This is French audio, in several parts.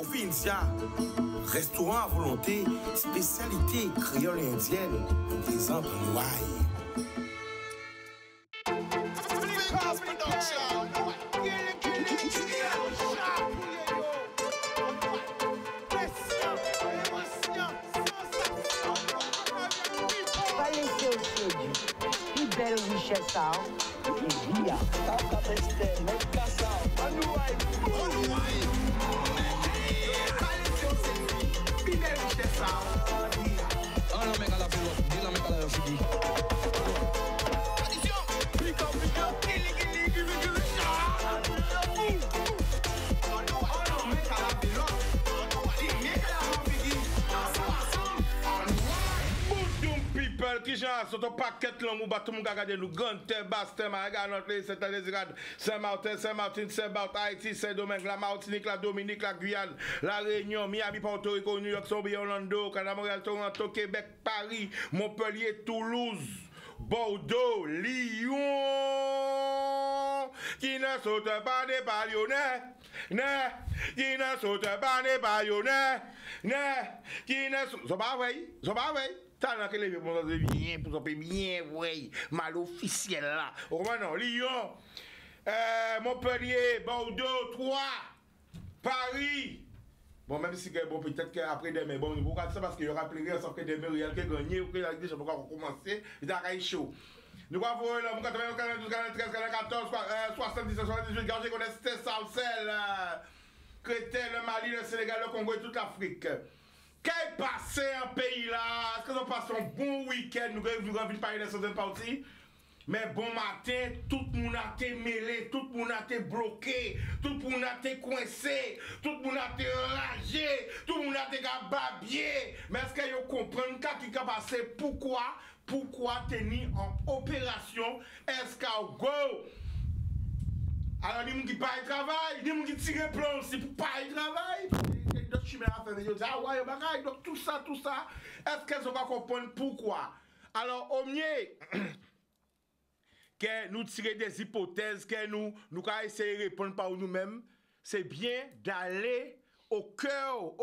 Finzia, restaurant à volonté, spécialité créole et indienne, présente en Ouaille. Pas laisser au séduit, plus belle richesse à et via. Qui genre sont un paquet là nous tout le monde regarder nous grande terre basse terre regarde notre c'est Saint-Martin Saint-Barth Haïti Saint-Domingue la Martinique la Dominique la Guyane la Réunion Miami Porto Rico New York Sombi Orlando Canada Montréal Toronto Québec Paris Montpellier Toulouse Bordeaux Lyon qui ne saute pas des ballonnets qui ne saute pas des ballonnets qui ne saute pas vrai t'as dans quel pour bien pour bien ouais mal officiel là au non Lyon Montpellier Bordeaux Troyes Paris bon même si bon peut-être qu'après demain bon nous ça parce qu'il y aura plaisir sauf que demain Real qui gagner ou que la Ligue pour commencer il a chaud nous va voir là 91 92 93 94 77 78 gardez qu'on est Salcel Crétin le Mali le Sénégal le Congo et toute l'Afrique. Qu'est passé un pays là? Est-ce que nous passons un bon week-end? Nous avons envie de parler de certaines parties. Mais bon matin, tout le monde a été mêlé, tout le monde a été bloqué, tout le monde a été coincé, tout le monde a été enragé, tout le monde a été babier. Mais est-ce que vous comprenez ce qui a passé? Pourquoi tenir en opération escargot? Alors, il y a des gens qui partent travail, il y a des gens qui tirent plan aussi pour pas y travailler. D'autres chimères à faire, ils disent, ah ouais, donc tout ça, est-ce qu'elles vont comprendre pourquoi? Alors, au mieux, que nous tirer des hypothèses, que nous essayer de répondre par nous-mêmes, c'est bien d'aller au cœur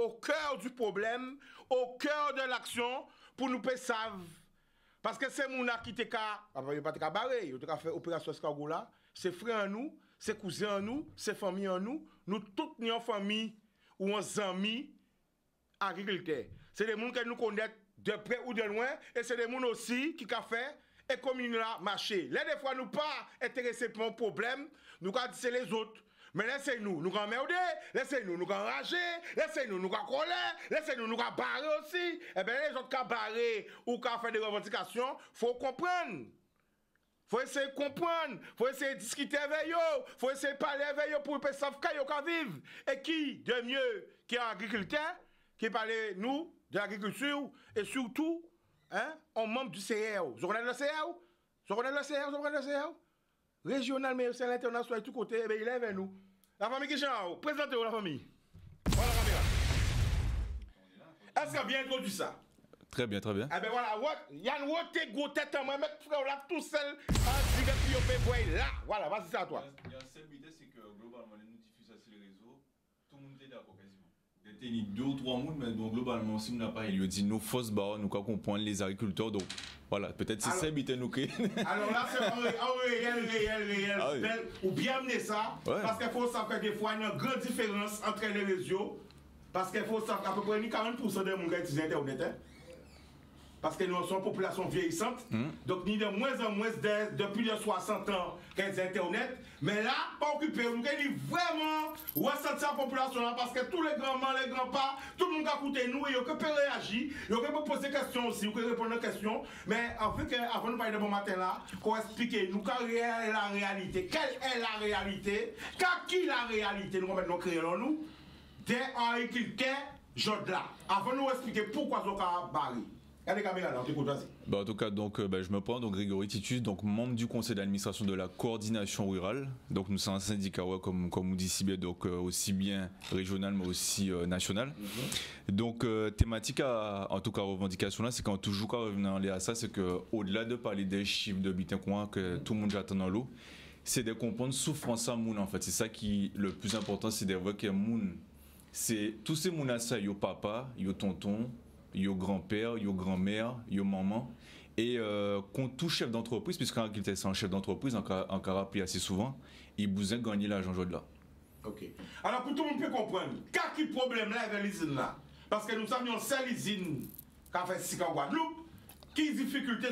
du problème, au cœur de l'action, pour nous savoir. Parce que c'est mon qui te ka, pas te barrer, il te fait opération escargot là, c'est frère en nous, c'est cousin en nous, c'est famille en nous, nous toutes nous en famille ou en amis agriculteurs. C'est des gens que nous connaissons de près ou de loin, et c'est des gens aussi qui ont fait et comme ils ont marché. Là, des fois, nous pas intéressés pour un problème, nous avons dit c'est les autres. Mais laissez-nous, nous emmerder, laissez-nous, nous enrager, laissez-nous, nous coller, laissez-nous, nous barrer aussi. Eh bien, les autres qui barrer ou qui fait des revendications, il faut comprendre. Faut essayer de comprendre, faut essayer de discuter avec eux, faut essayer de parler avec eux pour qu'ils savent qu'ils vivent. Et qui de mieux qu'un agriculteur, qui parle nous de l'agriculture et surtout, on membre du CR. Vous connaissez le CR? Vous connaissez le CR? Régional, mais c'est l'international de tous côtés, il est avec nous. La famille qui chante, présentez-vous la famille. Voilà la caméra. Est-ce qu'on a bien introduit ça? Très bien, très bien. Eh ben voilà, Yann Wote, gros tête en moi, mettre frère là tout seul, en direct, puis on peut voir là. Voilà, vas-y, c'est à toi. Il y a une seule idée, c'est que globalement, nous diffusons sur les réseaux, tout le monde est d'accord quasiment. Il y a 2 ou 3 mois, mais donc globalement, si on n'a pas, il dit nos fausses barres, nous comprendre les agriculteurs, donc voilà, peut-être c'est ça, mais nous qui. Alors là, c'est réel, ou bien amener ça, ouais. Parce qu'il faut savoir que des fois, il y a une grande différence entre les réseaux, parce qu'il faut savoir qu'à peu près 40% des gens qui utilisent Internet. Parce que nous sommes une population vieillissante, donc ni de moins en moins depuis de 60 ans qu'elles Internet. Mais là, pas occupé, nous avons vraiment ressentir la population là, parce que tous les grands-mères, les grands-pas, tout le monde a écouté nous, et ils peuvent réagir, ils peuvent poser des questions aussi, ils peuvent répondre aux questions. Mais en fait, avant de parler de bon matin là, qu'on explique nous quelle est la réalité. Quelle est la réalité? Qui la réalité? Nous maintenant créer nous des agriculteurs là. Avant de nous expliquer pourquoi nous avons barré. En tout cas, donc, je me prends, donc Grégory Titus, donc membre du conseil d'administration de la coordination rurale. Donc nous sommes un syndicat, ouais, comme on dit si bien, donc aussi bien régional mais aussi national. Donc thématique, en tout cas revendication là, c'est quand toujours qu'à revenir à ça, c'est que au-delà de parler des chiffres de Bitcoin que tout le monde attend dans l'eau, c'est de comprendre souffrance à moun en fait. C'est ça qui le plus important, c'est de voir que moun c'est tous ces mounas, yo papa, yo tonton, yo grand-père, yo grand-mère, yo maman. Et quand tout chef d'entreprise, puisqu'en réalité c'est un chef d'entreprise, en cas rappelé assez souvent, il besoin de gagner l'argent de là. Ok. Alors pour tout le monde peut comprendre, quel problème là avec l'usine là? Parce que nous sommes une seule usine qui a fait 6 ans en Guadeloupe, qui difficulté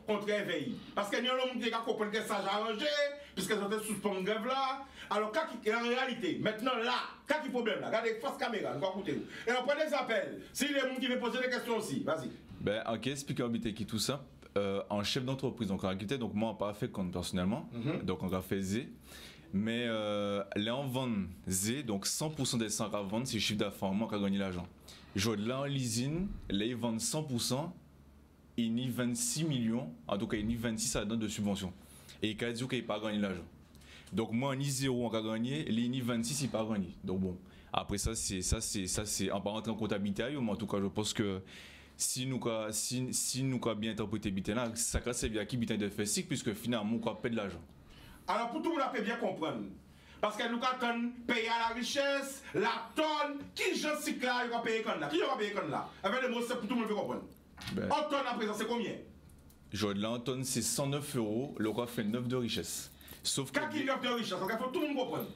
contre l'éveil. Parce que nous avons dit qu'on que ça a arrangé, puisque ils ont suspendu grève là. Alors, en réalité, maintenant là, quel problème là? Regardez, face caméra, nous allons écouter. Et on prend des appels. Si les gens qui veulent poser des questions aussi, vas-y. Ben, ok, expliquer qui tout ça. En chef d'entreprise, donc en réalité, donc moi, on n'a pas fait compte personnellement, donc on a fait Z. Mais là, on vend Z, donc 100% des 100 à vendre, c'est le chiffre d'affaires, moi qui a gagné l'argent. Je là en leasing, là, ils vendent 100%, ils n'y 26 millions, en tout cas, ils n'y 26 à donne de subvention. Et il a dit qu'il n'a pas gagné l'argent. Donc moi, en 0, on a gagné, les ni 26, il n'a pas gagné. Donc bon, après ça, c'est en pas rentrer en comptabilité, mais en tout cas, je pense que si nous avons bien interprété Bitin, ça c'est bien qui Bitin de faire sick, puisque finalement, on a perdre de l'argent. Alors pour tout le monde, on peut bien comprendre. Parce que nous avons payé à la richesse, la tonne, qui j'en sais là, il va payer comme là. Qui va payer comme là? Avec les mots, c'est pour tout le monde comprendre. Ben, en tonne à présent, c'est combien? Là, en tonne, c'est 109 €, le roi fait 9 de richesse. Sauf que. Quand il y a 9 de richesse, il faut tout le monde comprendre.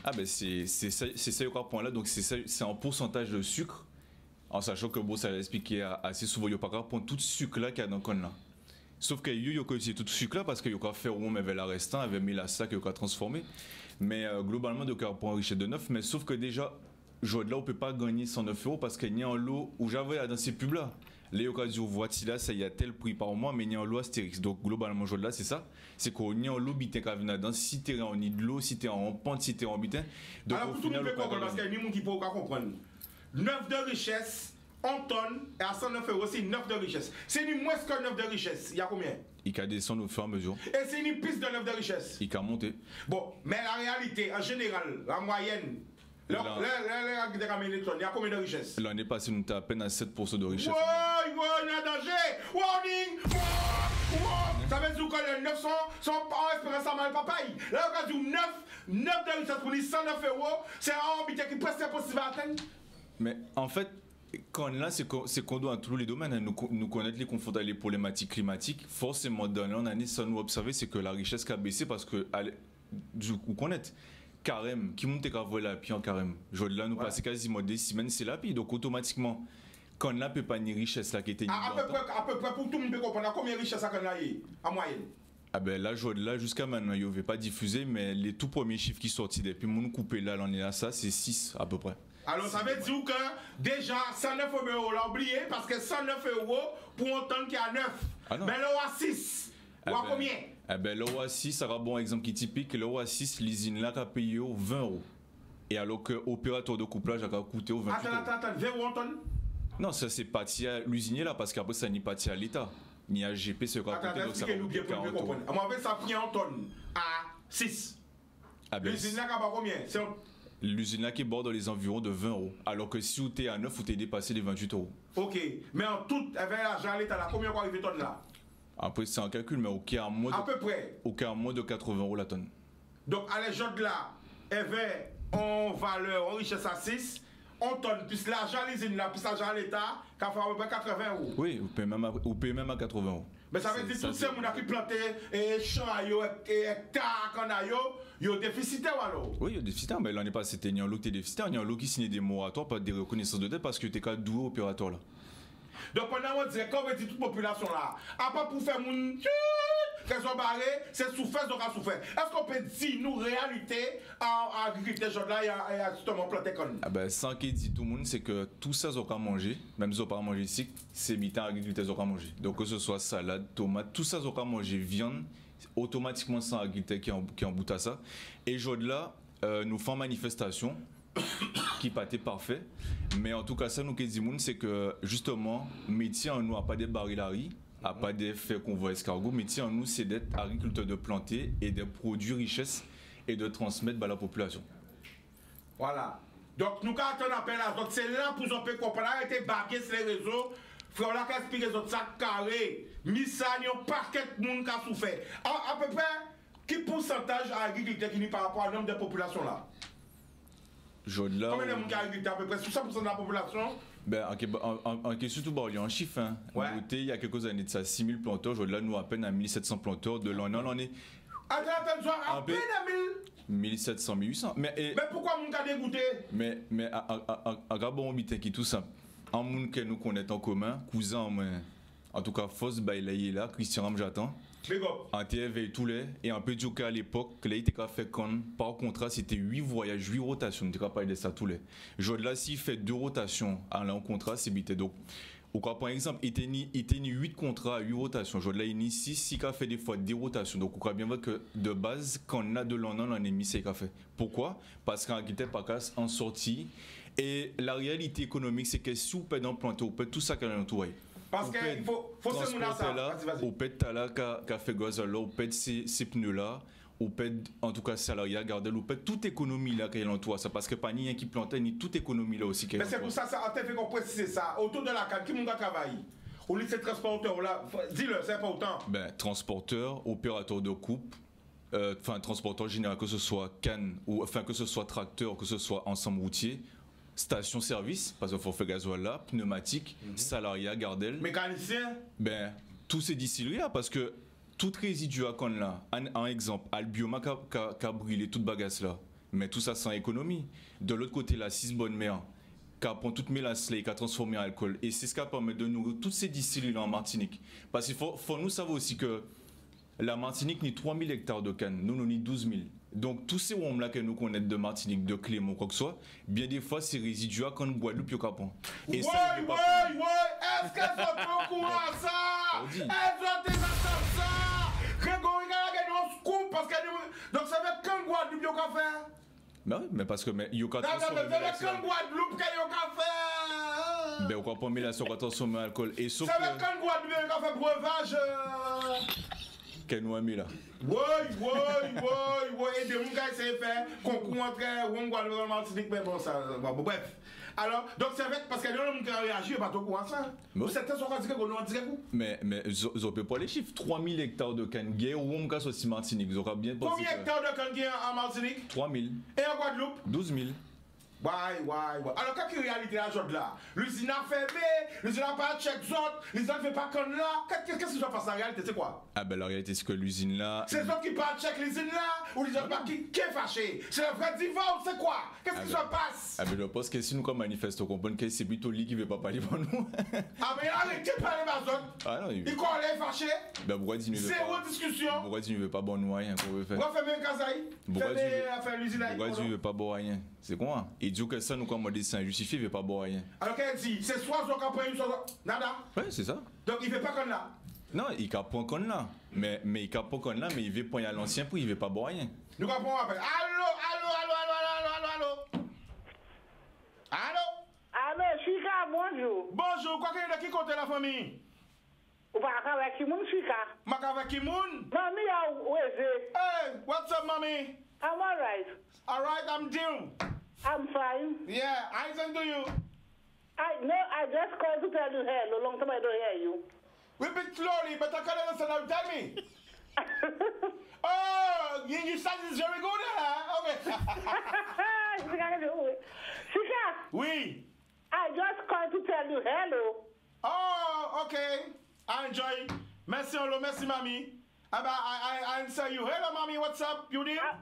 Ah ben c'est ça le point là, donc c'est en pourcentage de sucre, en sachant que bon, ça l'a expliqué assez souvent, il n'y a pas qu'à prendre tout ce sucre là qu'il y a dans le con là. Sauf que il y a aussi tout ce sucre là parce qu'il y a qu'à faire au moins avec la restant, avec mis la sac, il y a qu'à transformer. Mais globalement, il y a qu'à prendre richesse de 9, mais sauf que déjà, là on peut pas gagner 109 € parce qu'il y a un lot où j'avais dans ces pubs là. Les occasions voici là, ça y a tel prix par mois, mais il y a un lot Astérix. Donc globalement, là c'est ça. C'est qu'on y a un lot bitin qui vient dedans. Si tu es en nid de l'eau, si tu es en pente, si tu es en bitin. Donc alors pour tout le monde peut comprendre parce qu'il y a des gens qui peuvent comprendre. 9 de richesse, en tonne, et à 109 €, c'est 9 de richesse. C'est ni moins que 9 de richesse. Il y a combien? Il va descendre au fur et à mesure. Et c'est ni plus de 9 de richesse. Il va monter. Bon, mais la réalité, en général, la moyenne. Il y a combien de richesse? L'année passée, nous avons à peine à 7% de richesse. Ouais, il y a danger! Warning! Ça veut dire que les 900 sont pas espérance à mal papaye. Là, on a dit 9 de richesse pour les 109 €, c'est un orbite qui est presque impossible à atteindre. Mais en fait, quand là, c'est qu'on doit dans tous les domaines, nous connaître les confronter à les problématiques climatiques. Forcément, dans l'année, ça nous observer, c'est que la richesse qui a baissé parce que, vous connaissez. Carême, qui monte qu'à voir la pie en carême. Là, nous passons quasiment des semaines, c'est la pie. Donc, automatiquement, quand on n'a pas ni richesse là qui était. À peu près, pour tout le monde peut comprendre, combien de richesse ça qu'on a en moyenne? Ah ben là, jusqu'à maintenant, il ne vais pas diffuser, mais les tout premiers chiffres qui sont sortis depuis mon coupé là, l'année là, ça, c'est 6 à peu près. Alors, ça veut dire que déjà, 109 €, on l'a oublié, parce que 109 € pour un tonne qui a 9. Ah mais là, on a 6. Ou à combien? Eh ben, le OA6, ça sera un bon exemple qui est typique. Le OA6, l'usine là, a payé 20 €. Et alors que l'opérateur de couplage a coûté 28 €. Attends, 20 € en tonne? Non, ça c'est parti à l'usinier là, parce qu'après ça n'est pas parti à l'État. Ni à GP, c'est quoi? Attends, expliquez-nous bien pour nous comprendre. On m'avait ça pris en tonne à 6. L'usine là, a combien? L'usine là qui borde dans les environs de 20 €. Alors que si vous êtes à 9, vous êtes dépassé les 28 €. Ok, mais en tout, avec l'argent à l'État là, combien qu'on arrive de tonnes là? Après, c'est un calcul, mais au cas moins à peu près. Au cas moins de 80 € la tonne. Donc, à l'échelle là, il y avait en valeur, en richesse à 6, on tonne, plus l'argent à l'usine là, plus l'argent à l'État, qui a fait à peu près 80 €. Oui, vous payez même à 80 €. Mais ça veut dire que tous ces gens qui plantaient champs et hectares qu'on a, ils ont déficitaire alors? Oui, ils ont déficitaire, mais l'année passée, c'était un lot qui était déficitaire, il y a un lot qui signait des moratoires, pas des reconnaissances de dette parce que tu es qu'à doué opérateur là. Donc pendant on dit quand on dit toute population là, à part pour faire mon qu'elles sont barrées, c'est souffert donc à souffert. Est-ce qu'on peut dire nous réalité en agriculture là et à justement planter comme? Ah ben sans qu'il dit tout le monde, c'est que tout ça ils ont qu'à manger, même ils ont pas mangé ici, c'est mi-temps agriculteurs ils ont qu'à manger. Donc que ce soit salade, tomate, tout ça ils ont qu'à manger, viande, automatiquement sans agriculteur qui en bout à ça. Et aujourd'hui là, nous faisons manifestation. Qui pas été parfait, mais en tout cas ça nous qui dit c'est que justement métier en nous a pas des barilleries, a pas des faits qu'on voit escargot, métier en nous c'est d'être agriculteur de planter et de produire richesse et de transmettre à la population. Voilà. Donc nous quand on appelle là, donc c'est là pour on peut comprendre, arrêter baguer sur les réseaux, frère là qui explique les autres ça carré, mis ça n'y a pas de monde qui a souffert. À peu près quel pourcentage agriculteur qui par rapport au nombre de population là? Jodla. Combien de monde qui a agriculté à peu près 60% de la population? Ben, en question tout bas, il y a un chiffre. Hein. Ouais. Il y a quelques années de ça, 6000 planteurs. Jodla, nous, à peine à 1700 planteurs. De l'an en année. Attends, à peine à 1000. 1700, 1800. Mais pourquoi mon cas dégoûté? Mais à Gabon, on qui tout simple. Un monde que nous connaissons en commun, cousin, en tout cas, Foss Baïlaï là, Christian Ramjatan. En TV et tous les. Et un peu du cas à l'époque, là, il était fait quand, par contrat, c'était 8 voyages, 8 rotations. On ne pas de ça tous les. Aujourd'hui, là, s'il fait 2 rotations en contrat, c'est bité. Donc, au cas, par exemple, il était ni 8 contrats, 8 rotations. Aujourd'hui, là, il y a 6 qui a fait des fois des rotations. Donc, on croit bien voir que de base, quand on a de l'an, on a mis 6 qui a fait. Pourquoi? Parce qu'en était pas casse en sortie. Et la réalité économique, c'est que si vous pouvez implanter, vous pouvez tout ça qu'elle a entouré. Parce qu'il faut se mouiller ça. Vas-y. Au pète là qu'a fait gaz là, au pète ces pneus là, au pète en tout cas salariat, gardez au pète toute économie là qu'il entoure ça parce que pas ni un qui plantait ni toute économie là aussi. Mais c'est pour ça a fait qu'on précise ça. Autour de la canne, qui m'a travaillé? Au lieu de ces transporteurs là, dis-le, c'est important. Ben transporteur, opérateur de coupe. Enfin transporteur général, que ce soit canne ou enfin que ce soit tracteur, que ce soit ensemble routier. Station-service, parce qu'il faut faire gasoil là, pneumatique, salariat, gardel. Mécanicien? Ben, tous ces distilleries là, parce que tout résidu à con là, un exemple, Albioma qui a brûlé toute bagasse là, mais tout ça sans économie. De l'autre côté là, 6 bonnes mers, qui a pris toute mélasse là, qui a transformé en alcool. Et c'est ce qui permet de nourrir toutes ces distilleries là en Martinique. Parce qu'il faut nous savoir aussi que la Martinique ni 3000 hectares de canne, nous ni 12 000. Donc tous ces hommes là que nous connaissons de Martinique, de Clément, quoi que ce soit, bien des fois c'est résiduel quand Guadeloupe et Capon. Ouais, est-ce qu'elles sont au courant à ça? Elles ont déjà fait ça! Grégory Gallagher nous scoop parce qu'elle donc ça veut qu'un Guadeloupe y'a qu'à faire? Ben oui, mais parce que y'a qu'à faire. Non, ça veut qu'un Guadeloupe qu'il y a qu'à faire! Ben on comprend mais là sur la transformer en alcool et sauf ça veut qu'un Guadeloupe y'a qu'à faire breuvage. Qu'elle nous a mis là. Oui, et des gens qui essaient de faire concours entre Guadeloupe et Martinique, mais bon, ça, bon, bref. Alors, donc c'est vrai, parce qu'il y a des gens qui ont réagi, pas trop courant ça. Certains sont dit que nous on dirait où? Mais, vous peut pas les chiffres. 3000 hectares de canne-guerre ou on casse aussi Martinique. Vous aurez bien pensé. Combien d'hectares de canne-guerre en Martinique? 3000. Et en Guadeloupe? 12 000. Alors, quelle est la réalité là? L'usine a fermé, l'usine n'a pas de chèque zone, l'usine ne fait pas comme là. Qu'est-ce qui se passe en réalité? C'est quoi? Ah ben la réalité c'est que l'usine là. C'est ça qui pas de chèque l'usine là? Ou l'usine qui est fâché? C'est le vrai divorce, c'est quoi? Qu'est-ce qui se passe? Ah ben je pense que si nous comme manifestons, on comprend que c'est plutôt lui qui ne veut pas parler pour nous. Ah mais arrêtez de parler ma zone. Ah non, il collait fâché? Ben pourquoi il ne veut pas? Zéro discussion. Pourquoi il ne veut pas bon nous rien qu'on veut faire? Pourquoi fermer un casaï? Fermer l'usine là? Pourquoi il ne veut pas boire rien? C'est quoi? Il dit que ça nous comme c'est injustifié, il ne veut pas boire rien. Alors qu'elle dit, c'est soit son campagne, soit nada. Ouais, c'est ça. Donc il ne veut pas qu'on là. Non, il ne pas qu'on là. Mais il ne pas qu'on là, mais il veut pas à l'ancien pour il ne veut pas boire rien. Nous comprenons appel. Allô. Allô, Chika, bonjour. Bonjour, quoi qu'il y a qui compte la famille? Ou pas avec qui moun, Chika? Mak avec qui moun? Mommy, où est-ce? Hey, what's up, mommy? I'm alright. Alright, I'm due. I'm fine. Yeah, I listen to you. I just called to tell you hello. Long time I don't hear you. Repeat slowly, but I can't understand how you tell me. Oh, your sound is very good, huh? Okay. Chika. Oui. I just called to tell you hello. Oh, okay. I enjoy. Merci, hello, merci, mommy. I answer you. Hello, mommy, what's up? You there?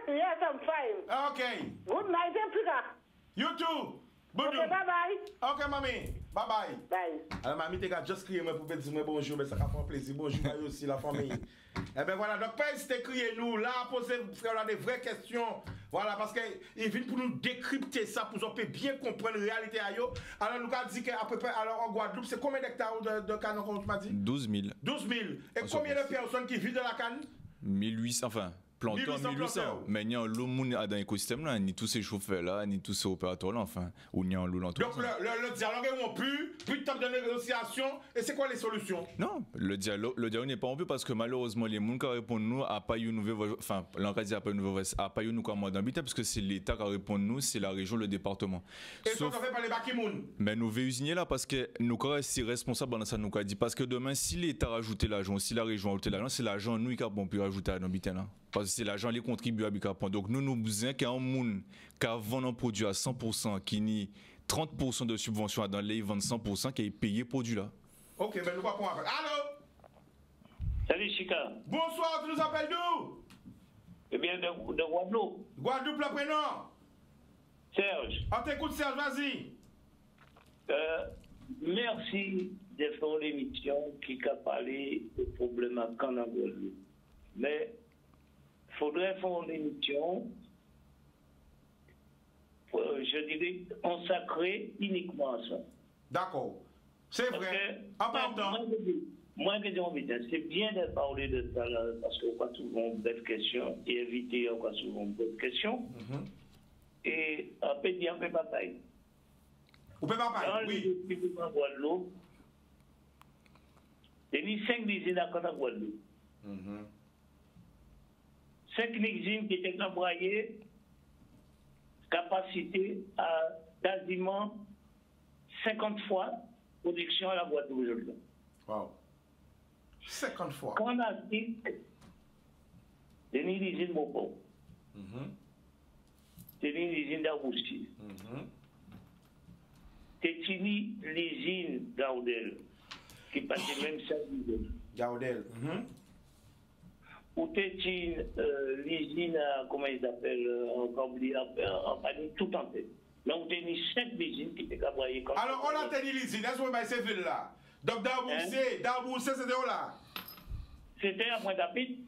Yes, I'm fine. Okay. Good night, Chika. You too. Okay, bye-bye. Okay, mommy. Bye-bye. Bye. Alors, mamie, t'es juste crié pour dire bonjour, mais ça va faire plaisir. Bonjour à aussi, la famille. Eh bien voilà, donc pas hésiter à crier nous, là, poser des vraies questions. Voilà, parce qu'il vient pour nous décrypter ça, pour qu'on puisse bien comprendre la réalité. Alors, nous avons dit qu'à peu près, alors en Guadeloupe, c'est combien d'hectares de canne, comme tu m'as dit? 12 000. 12 000. Et combien de personnes qui vivent de la canne? 1800, enfin. Plantons 1800, mais il y a un lot dans l'écosystème là, ni tous ces chauffeurs là, ni tous ces opérateurs là, enfin, ou il y a un lot dans tout ça. Donc le dialogue est rompu, plus de temps de négociation, et c'est quoi les solutions? Non, le dialogue n'est pas rompu parce que malheureusement les gens qui répondent nous a pas eu une nouvelle, enfin, l'encadré a pas eu nous comme mode d'habitat parce que c'est l'État qui répond nous, c'est la région, le département. Et ça fait par les Bakimoun. Mais nous veut usiner là parce que nous c'est responsable dans ça nous a dit parce que demain si l'État rajoutait l'argent, si la région rajoutait l'argent, c'est l'argent nous qui avons pu rajouter à l'habitat là. Parce que c'est l'argent qui contribue à Bicapon. Donc nous besoin qu'il y ait un monde qui vend un produit à 100%, qui nie 30% de subvention dans les 25% qui est payé produit là. Ok, mais nous pas pour Allô? Salut Chica. Bonsoir, tu nous appelles d'où? Eh bien, de Guadeloupe. Guadeloupe, le prénom? Serge. On t'écoute, Serge, vas-y. Merci de faire l'émission qui a parlé des problèmes à Caen en Guadeloupe. Mais il faudrait faire une émission, je dirais, consacrée uniquement à ça. D'accord. C'est vrai. Important. Moi, c'est bien de parler de ça là, parce qu'on a souvent de belles questions et éviter, on a souvent de belles questions. Et on peut dire un peu bataille. On peut pas parler, oui. En Guadeloupe, il y a 5 usines à Guadeloupe. 5 usines qui étaient employées, capacité à quasiment 50 fois production à la Guadeloupe aujourd'hui. Wow. 50 fois. Quand on a dit que c'est une usine Mopo, c'est une usine d'Agoussi, c'est une usine Gaudel, qui passe même ça. Gaudel. Ou c'est l'usine, comment ils appellent, en panique tout en tête. Mais on a 5 usines qui étaient travaillées comme ça. Alors, on a tenu l'usine, est-ce que vous avez cette ville-là? Donc, Darboussé, c'était où là? C'était à Pointe-à-Pitre.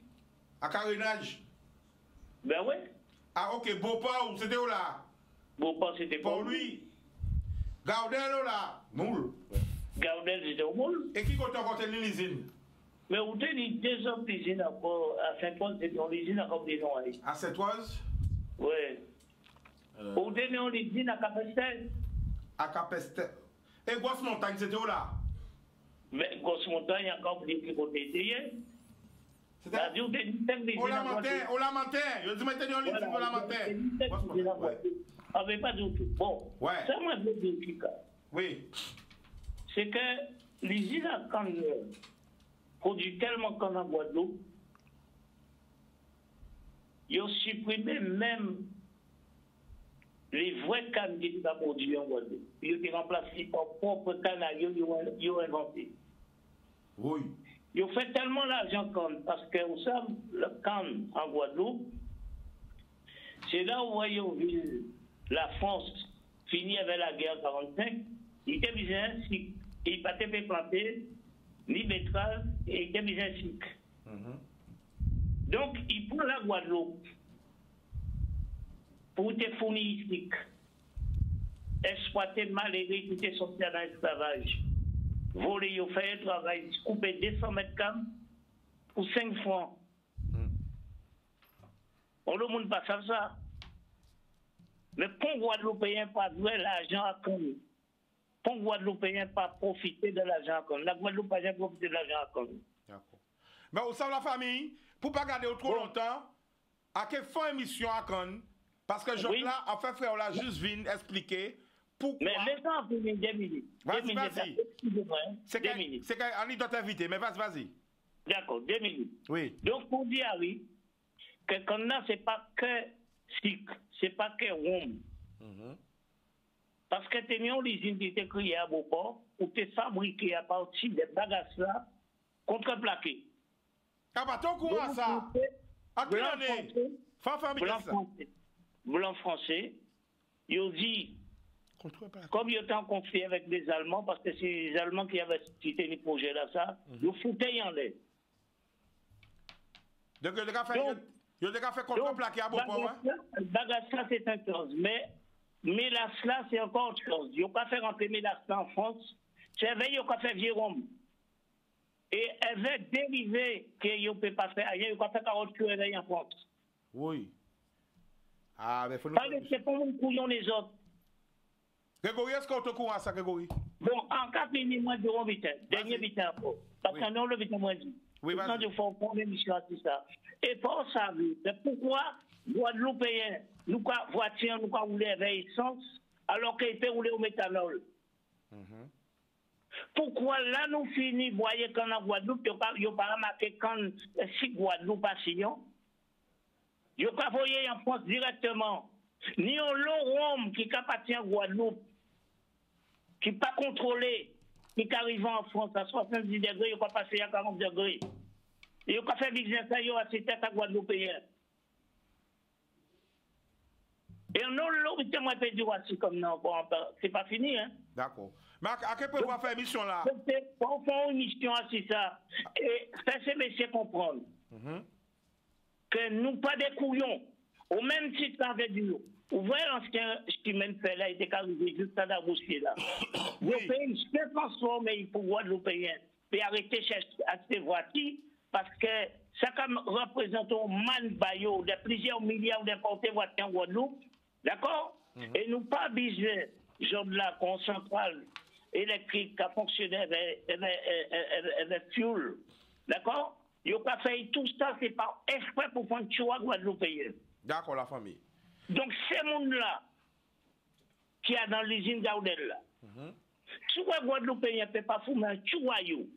À Carénage? Ben ouais. Ah, ok, Beauport, c'était où là? Beauport, c'était pour lui. Gaudel, où là? Moule. Gaudel, c'était au Moule. Et qui compte encore tenir l'usine? Mais vous avez 2 autres usines encore à Saint-Oise, c'était l'usine à Combinaison. À Saint-Oise? Oui. Vous avez une usine à Capestel. À Capestel. Et Grosse-Montagne, c'était où là? Mais Grosse-Montagne, il y a encore oublié qui côté hier. C'est-à-dire, vous avez une usine. Au Lamentin. Je dis maintenant, on l'usine au Lamentin. Ah, mais pas du tout. Bon. Ouais. Ça, moi, je veux dire, Kika. Oui. C'est que l'usine à Cannes produit tellement qu'on en Guadeloupe, ils ont supprimé même les vrais cannes qui étaient produits en Guadeloupe. Ils ont été remplacés par propre cannes, ils ont inventé. Oui. Ils ont fait tellement l'argent canne, parce que vous savez, le canne en Guadeloupe, c'est là où vous vu la France finir avec la guerre 45, il était bien ainsi. Il n'a pas planté ni betterave et il était bien ainsi. Donc, il prend la Guadeloupe pour te fournir ici, exploiter malgré qui était sorti dans l'esclavage, voler, il fait un travail, couper 200 mètres carrés pour 5 francs. On le monde pas ça. Mais pour Guadeloupéen pas jouer l'argent à Congo. Pour Guadeloupéen pas profiter de l'argent à Congo. La Guadeloupe pas profiter de l'argent à Congo. D'accord. Mais vous savez la famille, pour pas garder trop longtemps, à quelle fin émission à Congo? Parce que je là, en fait, frère, on l'a juste venu expliquer pourquoi. Mais laissez-en finir 2 minutes. Vas-y. C'est qu'on doit t'inviter, mais vas-y. D'accord, 2 minutes. Oui. Donc, pour dire, oui, que quand on a, c'est pas que SIC, c'est pas que Rome. Parce que tu as une usine qui était créée à Beauport, où tu es fabriqué à partir des bagages là, contreplaqué. Ah bah, t'es au courant ça? À quelle année? Blanc français, ils ont dit, comme ils étaient en conflit avec les Allemands, parce que c'est les Allemands qui avaient cité le projet là, ça, ils foutaient en l'air. Donc, il y a fait contreplaqué à Beauport, hein? Bagage là, c'est un chose, mais Mélas là, c'est encore autre chose. Ils n'ont pas fait rentrer Mélas là en France. C'est vrai, ils n'ont pas fait Jérôme. Et elle veut dériver qu'ils ne peuvent pas faire rien. Ils n'ont pas fait carotte curée en France. Oui. Ah, mais il faut nous... C'est pour nous couillons les autres. Grégory, est-ce qu'on te courant à ça, Grégory? Bon, en 4 minutes, moi, je dirais 8 heures. Dernier 8 heures. Parce que non, le 8 heures, moi, je dis. Oui, vas-y. Il faut prendre l'émission à tout ça. Et pour ça, c'est pourquoi Guadeloupéens, nous, voiture, nous, rouler avec essence, alors qu'ils peuvent rouler au méthanol. Pourquoi là, nous finissons, vous voyez, quand en Guadeloupe, il n'y a pas remarqué quand si Guadeloupe a Sillon, Ils ont envoyé en France directement. Ni un long Rome qui appartient à Guadeloupe, qui n'est pas contrôlé, qui arrive en France à 70 degrés, il pas passer à 40 degrés. Il n'a pas fait business à cette tête à Guadeloupéen. Et non, l'autre, moi, je dire aussi comme non, bon, c'est pas fini, hein. D'accord. Mais à quel point on va faire une mission là? On fait une mission c'est ça. Et faire ces messieurs comprendre que nous pas des couillons. Au même titre avec du nous. Vous voyez l'ancien qui mène fait là, il était arrivé juste à la bouche là. Vous payez se transformer pour Guadeloupéen. Puis arrêter acheter voitures parce que ça représente un man baillot de plusieurs milliards d'importés voitures en Guadeloupe. D'accord? Et nous pas besoin, genre de la centrale électrique qui a fonctionné avec fuel. D'accord? Il n'a pas fait tout ça, c'est pas exprès pour prendre choix Guadeloupéen. D'accord, la famille. Donc, ces mondes-là, qui est dans l'usine Gaudel, là, tu vois, Guadeloupéen ne peut pas fumer, tu vois, il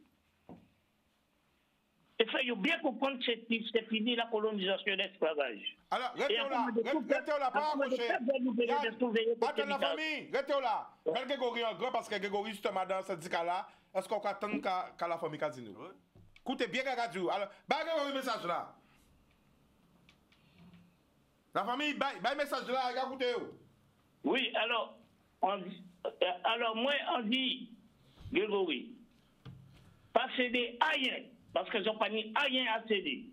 faut bien comprendre que c'est fini la colonisation et l'esclavage. Alors, restez là, pas accroché. Attends la famille, restez là. Bel Grégory en grand, parce que Grégory, justement, dans ce syndicat-là, est-ce qu'on attend qu'à la famille qu'a dit nous? Écoutez bien, Grégory. Alors, bah, Grégory, message là. La famille, bah, message là, écoutez. Oui, alors, moi, on dit, Grégory, pas céder à rien. Parce que n'ont pas ni rien à céder.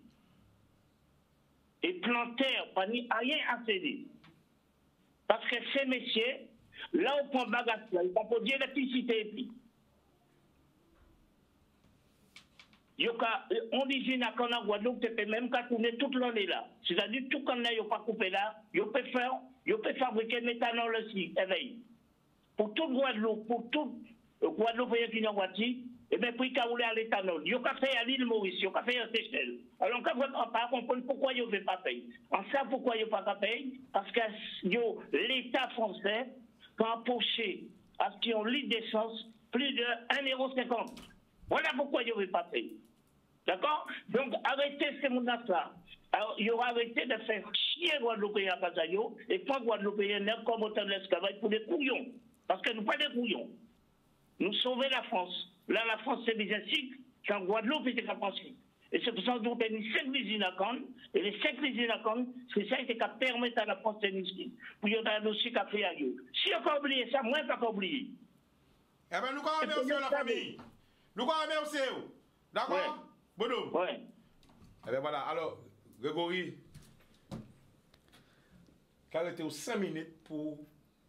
Et plantaire, pas ni rien à céder. Parce que ces messieurs, là où on prend bagage, là, ils vont produire l'électricité et puis. On dit qu'on a Guadeloupe, tu peux même pas tourner toute l'année là. C'est-à-dire tout qu'on n'a pas coupé là, ils peuvent fabriquer méthanol aussi, éveil. Pour toute Guadeloupe, pour tout Guadeloupe qui est en Guadeloupe, et bien, puis, il y a l'éthanol. Il y a fait à l'île Maurice, il y a fait à Seychelles. Alors, quand vous ne pas comprendre pourquoi il ne veut pas payer. On sait pourquoi il ne veut pas payer. Parce que l'État français a empoché à ce qu'ils ont litre d'essence plus de 1,50 €. Voilà pourquoi il ne veut pas payer. D'accord? Donc, arrêtez ces mondes-là. Alors, il y aura arrêté de faire chier Guadeloupéen à Casayo et pas Guadeloupéen comme autant de l'esclavage pour des couillons. Parce que nous ne sommes pas des couillons. Nous sauver la France. Là, la France, c'est des cycles qu'en Guadeloupe, c'était qu'à penser. Et c'est pour ça que nous avons 5 usines à Cannes. Et les 5 usines à Cannes, c'est ça qui permet à la France de ici. Pour y avoir un dossier qu'a fait à eux. Si on n'a pas oublié ça, moi, je n'ai pas oublié. Eh bien, nous allons remercier la famille. Nous allons remercier. D'accord? Bonhomme. Oui. Eh bien, voilà. Alors, Grégory, arrêtez 5 minutes pour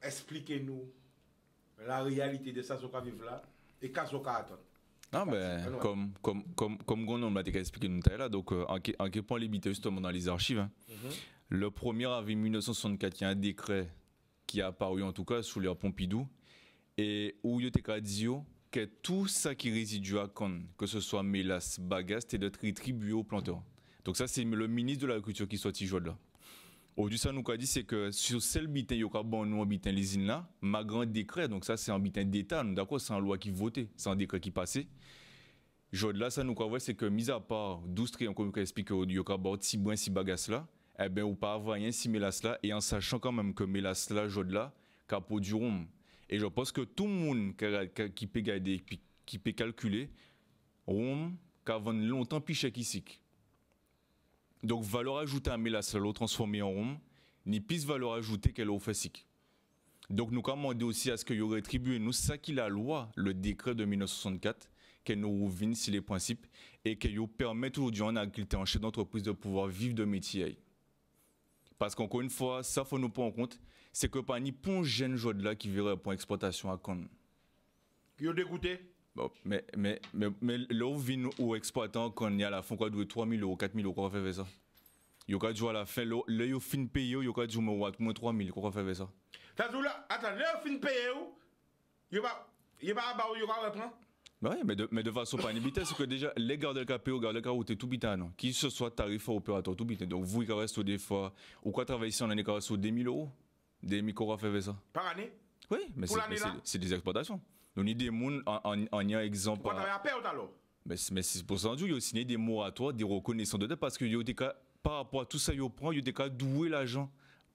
expliquer nous la réalité de ça, ce qu'on vit là. Et qu'est-ce qu'on attend? Ah ben, comme Gonon m'a expliqué nous là, donc en quel point limité justement dans les archives. Hein. Le 1er avril 1964, il y a un décret qui a apparu en tout cas sous l'ère Pompidou et où il y a dit que tout ça qui réside à Cannes, que ce soit mélasse, bagasse, c'est d'être rétribué aux planteurs. Donc ça c'est le ministre de l'Agriculture qui soit joué là. Aujourd'hui, ça nous a dit c'est que sur celle bitin il y a bon nous bitin les îles là, ma grand décret donc ça c'est un bitin d'état, d'accord, c'est une loi qui votait, c'est un décret qui passait. Jod là ça nous a c'est que mis à part 12 triangles comme explique il y a bon si bon si bagasse là, eh ben ou pas avoir rien si mélasse là et en sachant quand même que mélasse là jod là capot du rhum. Et je pense que tout le monde qui peut garder qui peut calculer rhum qu'avant longtemps plus cher qu'ici. Donc, valeur ajoutée à mélasse, l'eau transformée en rhum, ni plus valeur ajoutée qu'elle a au fessic. Donc, nous commandons aussi à ce qu'il y aurait rétribué, nous, ça qui la loi, le décret de 1964, qu'elle nous revienne sur les principes et qu'elle nous permette aujourd'hui en agriculture, en chef d'entreprise, de pouvoir vivre de métier. Parce qu'encore une fois, ça, il faut nous prendre en compte, c'est que pas ni pour jeune joueur là qui verrait pour exploitation à Cannes. Qui ont dégoûté? Bon, mais là où vient aux exploitants quand il y a la fin quoi de 3 000 €, 4 000 €, quoi faire ça? Il y a du à la fin, là il fin payer, il y a du moins 3 000 €, quoi faire ça? T'as dit là, attends, là fin payer, il y a pas à bas, il y a pas à reprendre? Oui, mais de façon pas inhibitée, c'est que déjà, les gardes de KPO, gardes de carotte, tout bitin, non? Qui ce soit tarif opérateur, tout bitin. Donc vous, il reste des fois, ou quoi travailler ici en année, il reste 2 000 €, des micro faire ça? Par année? Oui, mais c'est des exploitations. Nous avons des gens en y a exemple. Pourquoi tu as peur alors? Mais c'est pour ça qu'il y a aussi des moratoires, des reconnaissances de dette parce qu'il y a des cas par rapport à tout ça, il prend, il a doué l'argent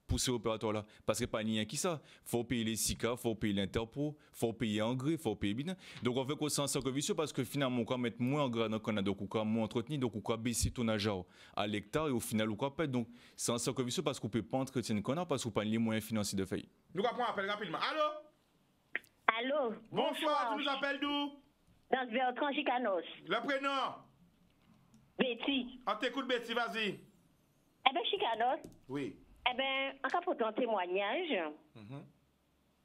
pour ces opérateurs-là. Parce que pas rien qui ça. Il faut payer les SICA, il faut payer l'Interpro, il faut payer engrais, il faut payer bien. Donc on fait que c'est un cercle vicieux parce que finalement, on va mettre moins engrais dans le Canada, donc on va moins entretenir, donc on va baisser ton argent à l'hectare et au final, on va perdre. Donc c'est un cercle vicieux parce qu'on ne peut pas entretenir le Canada parce qu'on n'a pas les moyens financiers de faire. Nous allons prendre un appel rapidement. Allô? Allô? Bonsoir, tu nous appelles d'où? Dans Bertrand Chicanos. Le prénom? Betty. On t'écoute, Betty, vas-y. Eh bien, Chicanos. Oui. Eh bien, en cas pour un témoignage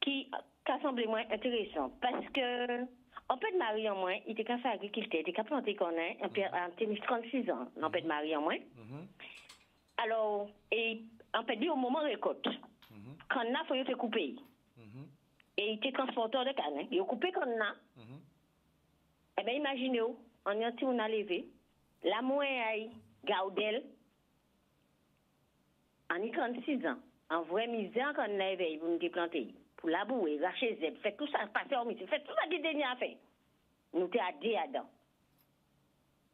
qui a semblé moins intéressant. Parce que, en fait, de mari en moins, il était qu'à faire agriculteur, il était qu'à planter qu'on a, en tennis 36 ans, en fait, de mari en moins. Alors, et en fait, au moment récolte, quand on a, il faut couper. Et il était transporteur de canne. Il a coupé quand on a. Eh bien, imaginez-vous, on a levé, la moyenne Gaudel, en 36 ans, en vrai misère qu'on a éveillé pour nous planter, pour labourer, racher zèbre, fait tout ça, passer au métier, fait tout ça qu'il a fait. Nous t'es aidé à-dedans.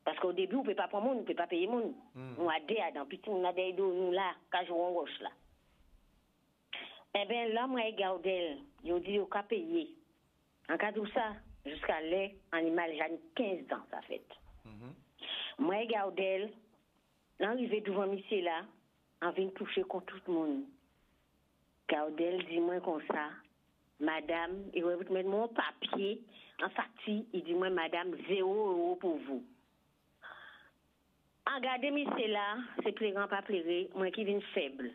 Parce qu'au début, on ne peut pas prendre monde, on ne peut pas payer monde. On a aidé à-dedans. Puis on a des dos, nous là, quand je en roche là. Eh bien, là, moi, Gaudel, il dit qu'on a payé. En cas de ça, jusqu'à là, animal, j'ai 15 ans, ça fait. Moi, Gaudel, l'arrivée devant monsieur là, on vient toucher contre tout le monde. Gaudel dit moi comme ça, madame, il va vous mettre mon papier en facture, il dit moi madame 0 € pour vous. En regardez monsieur là, c'est plairant pas plairer, moi qui viens faible.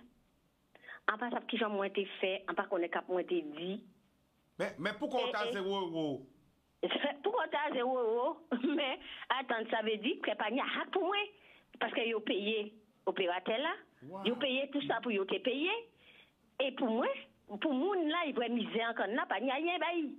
En pas savoir qui j'en moins été fait, en pas qu'on est cap moins été dit. Mais pourquoi on t'a 0 €? Pourquoi t'as 0 €? Mais attends, ça veut dire que pas n'y a pour moi parce que yo payé opérateur là. Ils payé tout ça pour ils te payer. Et pour moi, pour moun là, il va miser encore là, pas rien bail.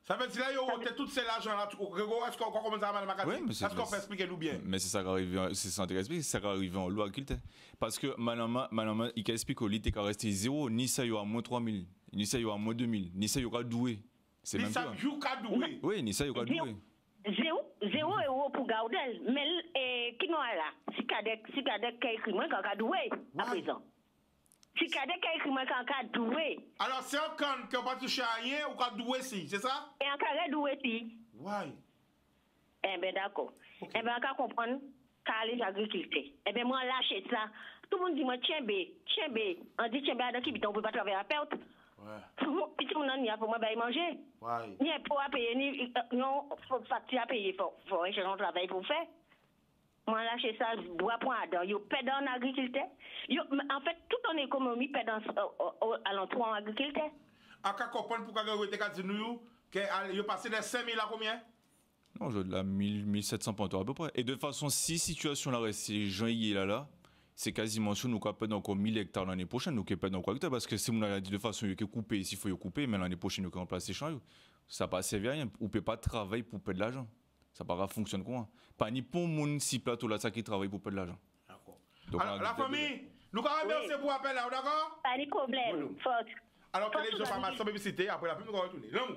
Ça veut dire là, ils ont tout cet argent là. Est-ce qu'on commence à mal oui, est-ce qu'on peut expliquer nous bien? Mais c'est ça qui arrive, c'est ça qui explique, c'est ça qui arrive en loi agriculteur. Parce que maintenant, il explique que l'IT va rester 0, ni ça il y aura moins 3000, ni ça il y aura moins 2000, ni ça il y aura doué. C'est même ça. Ni ça il y aura doué. Oui, ni ça il y aura doué. 0 € pour Gaudel. Mais qui nous a là? Si Kadek qui a écrit moi quand a doué à présent. Si Kadek qui a écrit moi quand a doué. Alors c'est un can qui n'a pas touché à rien ou qui a doué si, c'est ça? Et en cas de doué si. Ouais. Eh bien d'accord. Eh bien on va comprendre car les agriculteurs. Eh bien moi lâcher ça. Tout le monde dit moi tiens bé. On dit tiens bé à qui on peut pas travailler à perte. Ouais. Puis tout le monde a pour moi bailler manger. Ouais. Ni pour payer ni non facture à payer faut échanger un travail pour faire. Moi lâcher ça bois point à dents. Yo perd en agriculteur. En fait toute ton économie perd à l'entour en agriculteur. À quoi comprendre pourquoi vous êtes dit nous que yo passé de 5000 à combien? Non, je de la 1700 points à peu près. Et de façon si situation là reste janvier là. C'est quasiment sûr nous qu'on perdre encore 1000 hectares l'année prochaine, nous qu'on perdre encore hectares parce que si on a dit de façon qu'il faut couper, s'il faut couper, mais l'année prochaine nous qu'on remplace les champs, ça pas servir à rien. On peut pas travailler pour perdre de l'argent. Ça pas fonctionne comment? Pas ni pour mon si plateau là ça qui travaille pour perdre de l'argent. D'accord. Alors la famille, nous qu'on remercier pour appel là, d'accord? Pas de problème. Alors télévision par ma publicité après la pub nous retourner. L'amour.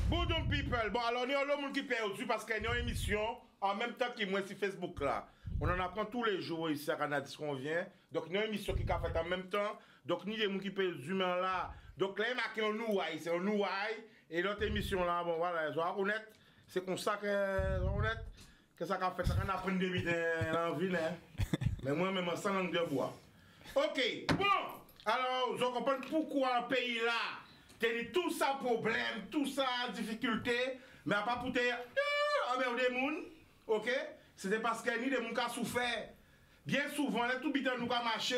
Bonjour people. Bon alors nous le monde qui perdu parce qu'il y a une émission en même temps que moi sur Facebook là. On en apprend tous les jours ici à Canada qu'on vient. Donc, il y a une émission qui a fait en même temps. Donc, ni les gens qui payent du humain là. Donc, là, il y a marqué en nouaille. C'est en nouaille. Et l'autre émission là, bon, voilà, ils sont honnêtes. C'est comme ça que ça a fait. Ça a appris de vite dans la ville. Mais moi-même, sans langue de bois. Ok, bon. Alors, je comprends pourquoi un pays là, t'as tout ça problème, tout ça difficulté. Mais à pas pour te dire, emmerde des gens. Ok? C'était parce que ni les gens qui ont souffert. Bien souvent, les tout bitants nous ont marché,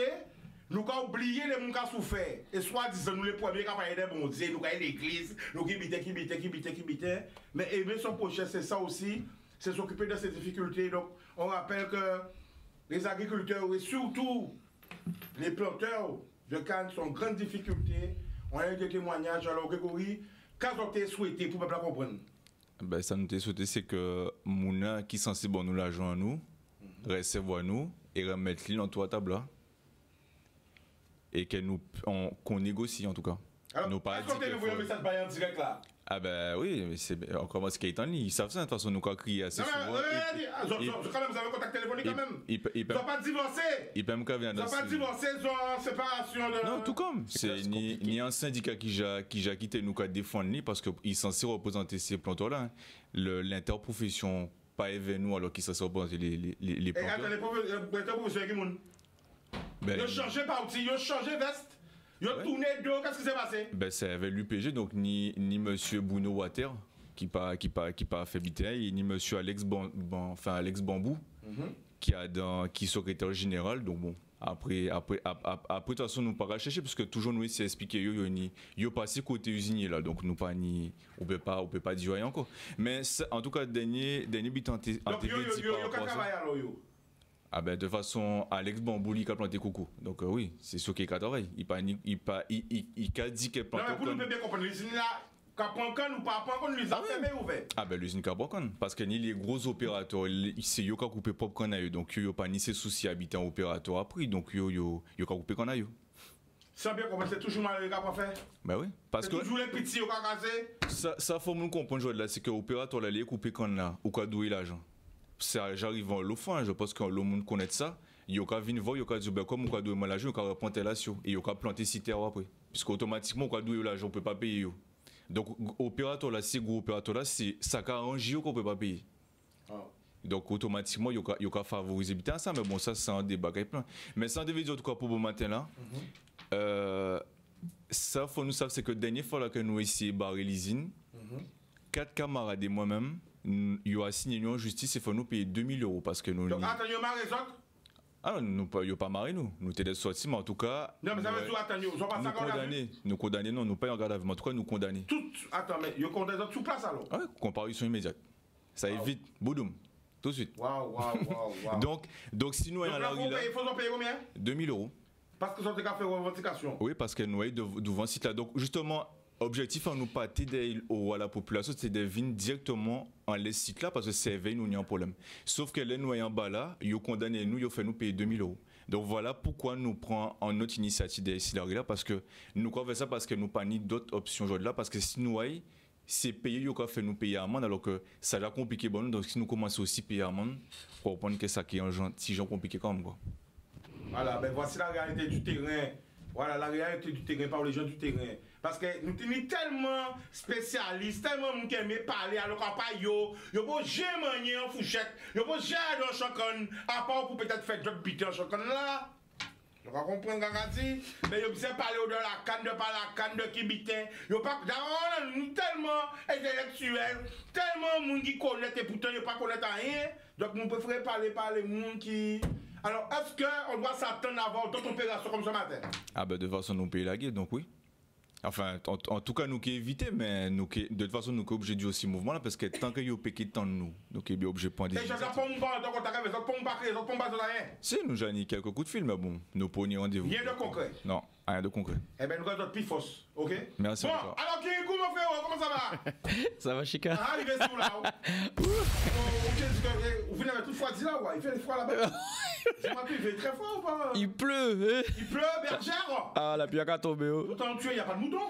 nous avons oublié les gens qui ont souffert. Et soi-disant, nous les premiers qui ont parlé des bons dieux, nous avons l'église, nous qui bitaient. Mais aimer son projet, c'est ça aussi, c'est s'occuper de ces difficultés. Donc, on rappelle que les agriculteurs et surtout les planteurs de canne sont en grande difficulté. On a eu des témoignages. Alors, Grégory, qu'est-ce que tu as souhaité pour bien comprendre? Ben, ça nous a souhaité, c'est que Mouna qui est censé bon nous l'argent à nous, recevoir nous et remettre l'île dans toute la table là. Et qu'on négocie en tout cas. Alors, nous pas est-ce qu'on t'a envoyé un message en direct là? Ah ben oui, mais c'est encore moi ce qui est en ligne, ils savent ça de toute façon nous quoi crier assez souvent. Non mais quand même vous avez un contact téléphonique quand même. Ils sont pas divorcés. Ils peuvent me caver Ils sont pas divorcés, ils sont en séparation de. Non, tout comme c'est ni un syndicat qui a quitté nous qu'à défendre ni parce que il est censé représenter ces planteurs là, l'interprofession pas événement alors qu'il censé représenter les planteurs. Et attends les professionnels qui moun. Ils ont changé parti, ils ont changé veste. Ils ont tourné dos, qu'est-ce qui s'est passé? Ben c'est avec l'UPG, donc ni monsieur Bruno Water qui pas fait bitaille, ni monsieur Alex Bambou qui est secrétaire général. Donc bon, après de toute façon nous pas chercher parce que toujours nous c'est expliqué yo passé côté usinier là, donc nous pas ni on peut pas dire rien encore. Mais en tout cas dernier bit en TV donc yo travailler alors yo. Ah ben de façon Alex Bambou il a planté coco. Donc oui, c'est sûr qu'il est travail. Il a dit qu'il plante. Non mais pour nous bien comprendre l'usine là, quand nous pas prendre l'usine fermée ouvert. Ah ben l'usine Cabocon parce que ni les gros opérateurs, c'est yo qui a coupé pop qu'on a eu. Donc yo pas ni ses soucis habitant opérateur après. Donc yo qui a coupé qu'on a eu. Ça bien comment c'est toujours mal pas faire. Ben oui, parce que toujours les petits yo qui casser. Ça faut nous comprendre là, c'est que opérateur là les coupé qu'on a ou quoi doué l'argent. Ça j'arrive en l'offrant, je pense que le monde connaît ça. Il y a venir voir, il y a dire ben comme on a doué l'argent, on a reprendre l'argent et il y a planter si terre après. Puisque automatiquement on a doué l'argent, on peut pas payer yo. Donc opérateur là, c'est gros opérateur là, c'est ça qui arrange qu'on peut pas payer. Donc automatiquement il y a favoriser bien ça, mais bon ça c'est un débat plein. Mais ça devait dire en tout cas pour le matin là. Ça faut nous savoir c'est que dernière fois là que nous essayé barrer l'usine, 4 camarades et moi-même il a signé une justice et il faut nous payer 2000 € parce que nous. Donc attends, il y a marre les autres? Ah non, il n'y a pas marre nous. Nous t'es sortis, mais en tout cas. Non, mais ça veut dire attends, ils sont pas condamnés. Nous condamnés, non, nous pas en garde à vue, mais en tout cas nous condamnés. Attends, mais ils condamnés sous place alors? Ah oui, comparution immédiate. Ça évite, boudoum, tout de suite. Waouh. Donc si nous allons là. Il faut en payer combien? 2000 €. Parce que ça ont fait revendication? Oui, parce que nous sommes devant ce site là. Donc justement. Objectif à nous pas t'aider à la population, c'est de venir directement en les sites là parce que c'est veille nous n'y a un problème. Sauf que les nous en bas là, ils ont condamné nous, ils ont fait nous payer 2000 €. Donc voilà pourquoi nous prenons en notre initiative des sites là parce que nous croyons ça parce que nous pas ni d'autres options aujourd'hui là parce que si nous c'est payer ils ont fait nous payer amende alors que ça l'a compliqué bon donc si nous commençons aussi payer amende pour comprendre que ça qui est un si gens compliqué quand même quoi. Voilà, ben voici la réalité du terrain. Voilà la réalité du terrain par les gens du terrain. Parce que nous sommes tellement spécialistes, tellement nous qui aiment parler, alors qu'à part yo pas jamais manier en fourchette, yo pas jamais dans chacun, à part pour peut-être faire job biter en chacun là. Je comprends Gagati, mais yo bien parler de la canne, de pas la canne, de qui bitin. Yo pas d'abord nous tellement intellectuels, tellement monde qui connaît et pourtant yo pas connaît rien. Donc nous préférons parler monde qui. Alors, est-ce qu'on doit s'attendre à avoir d'autres opérations comme ce matin? Ah ben de toute façon nous paye la guerre, donc oui. Enfin, en tout cas, nous qui éviter, mais nous qui, de toute façon, nous qui obligés de aussi mouvement là, parce que tant que vous péquez tant de nous, nous qui bien obligés de prendre des. Si, nous j'ai quelques coups de fil, mais bon, nous prenons rendez-vous. Rien de concret. Non, rien de concret. Eh bien, nous avons notre pifos, ok? Merci. Bon, alors, Kirikou, mon frère, comment ça va? Ça va, Chika? Arrivez sur là. Vous venez avec tout froid là, ouais. Il fait le froid là-bas. Dis-moi, il fait très fort ou pas? Il pleut, Il pleut, bergère. Ah, la pluie a tombé. Pourtant, il n'y a pas de mouton.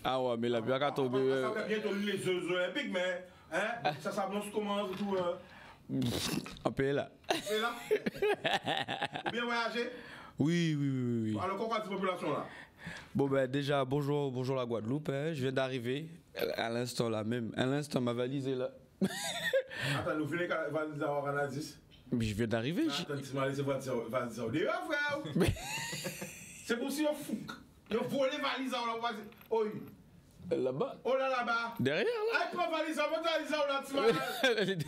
Ah ouais, mais la pluie a tombé. Ça va bientôt les Jeux Olympiques, mais hein, ça s'annonce comment tout. On paye là. Et là? Ou bien voyager? Oui. Alors, pourquoi cette population là? Bon ben déjà, bonjour la Guadeloupe. Hein. Je viens d'arriver à l'instant là même. À l'instant, ma valise est là. Attends, nous venons valise à Oranadis. Mais je viens d'arriver. Attends, tu m'as laissé valise à Oranadis, frère. C'est pour si on fout. On vole les valises à Oranadis. Oui. Là-bas. Oh là-bas. Derrière là. Allez, prends valise à Oranadis. Tu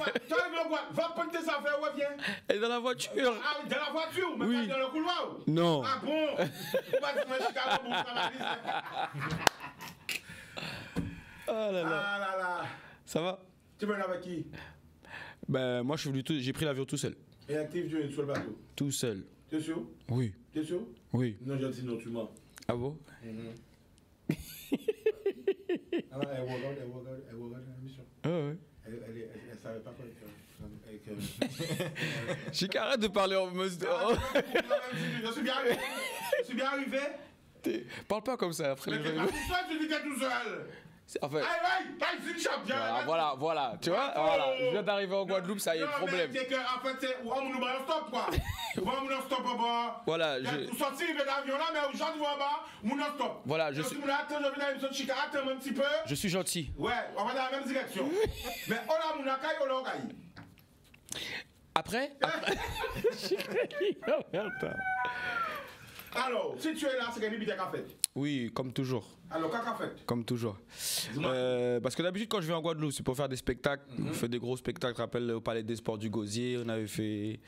va prendre tes affaires, reviens. Elle est dans la voiture. Ah, dans la voiture, mais oui. Pas dans le couloir. Non. Ah bon? Ah là là. Ah là là. Ça va? Tu veux avec qui? Ben moi je suis venu j'ai pris l'avion tout seul. Et active Dieu sur le bateau? Tout seul. T'es sûr? Oui. T'es sûr? Oui. Non, je dis non, tu mens. Ah bon? Alors, elle regarde l'émission. Ah ouais. Elle savait pas quoi. J'ai qu'arrête de parler en mode. Je suis bien arrivé. Parle pas comme ça après Mais les t'es gens. pas tout seul, tu dis que t'es tout seul. En fait, Aïe, c'est une chape, voilà, tu vois, voilà, je viens d'arriver en Guadeloupe, ça y est, problème. C'est que, en fait, c'est, ou on nous bat un stop, quoi. Ou on nous stop, papa. Voilà, Vous sortez de l'avion là, mais aujourd'hui, on va, on nous stop. Voilà, je suis un petit peu. Je suis gentil. Ouais, on va dans la même direction. Mais on a mon accueil, on l'a accueilli. Après Alors, si tu es là, c'est qu'elle est qu'a fait. Oui, comme toujours. Alors, qu'a fait? Comme toujours. Parce que d'habitude, quand je viens en Guadeloupe, c'est pour faire des spectacles. On fait des gros spectacles. Je rappelle au Palais des Sports du Gosier, on avait fait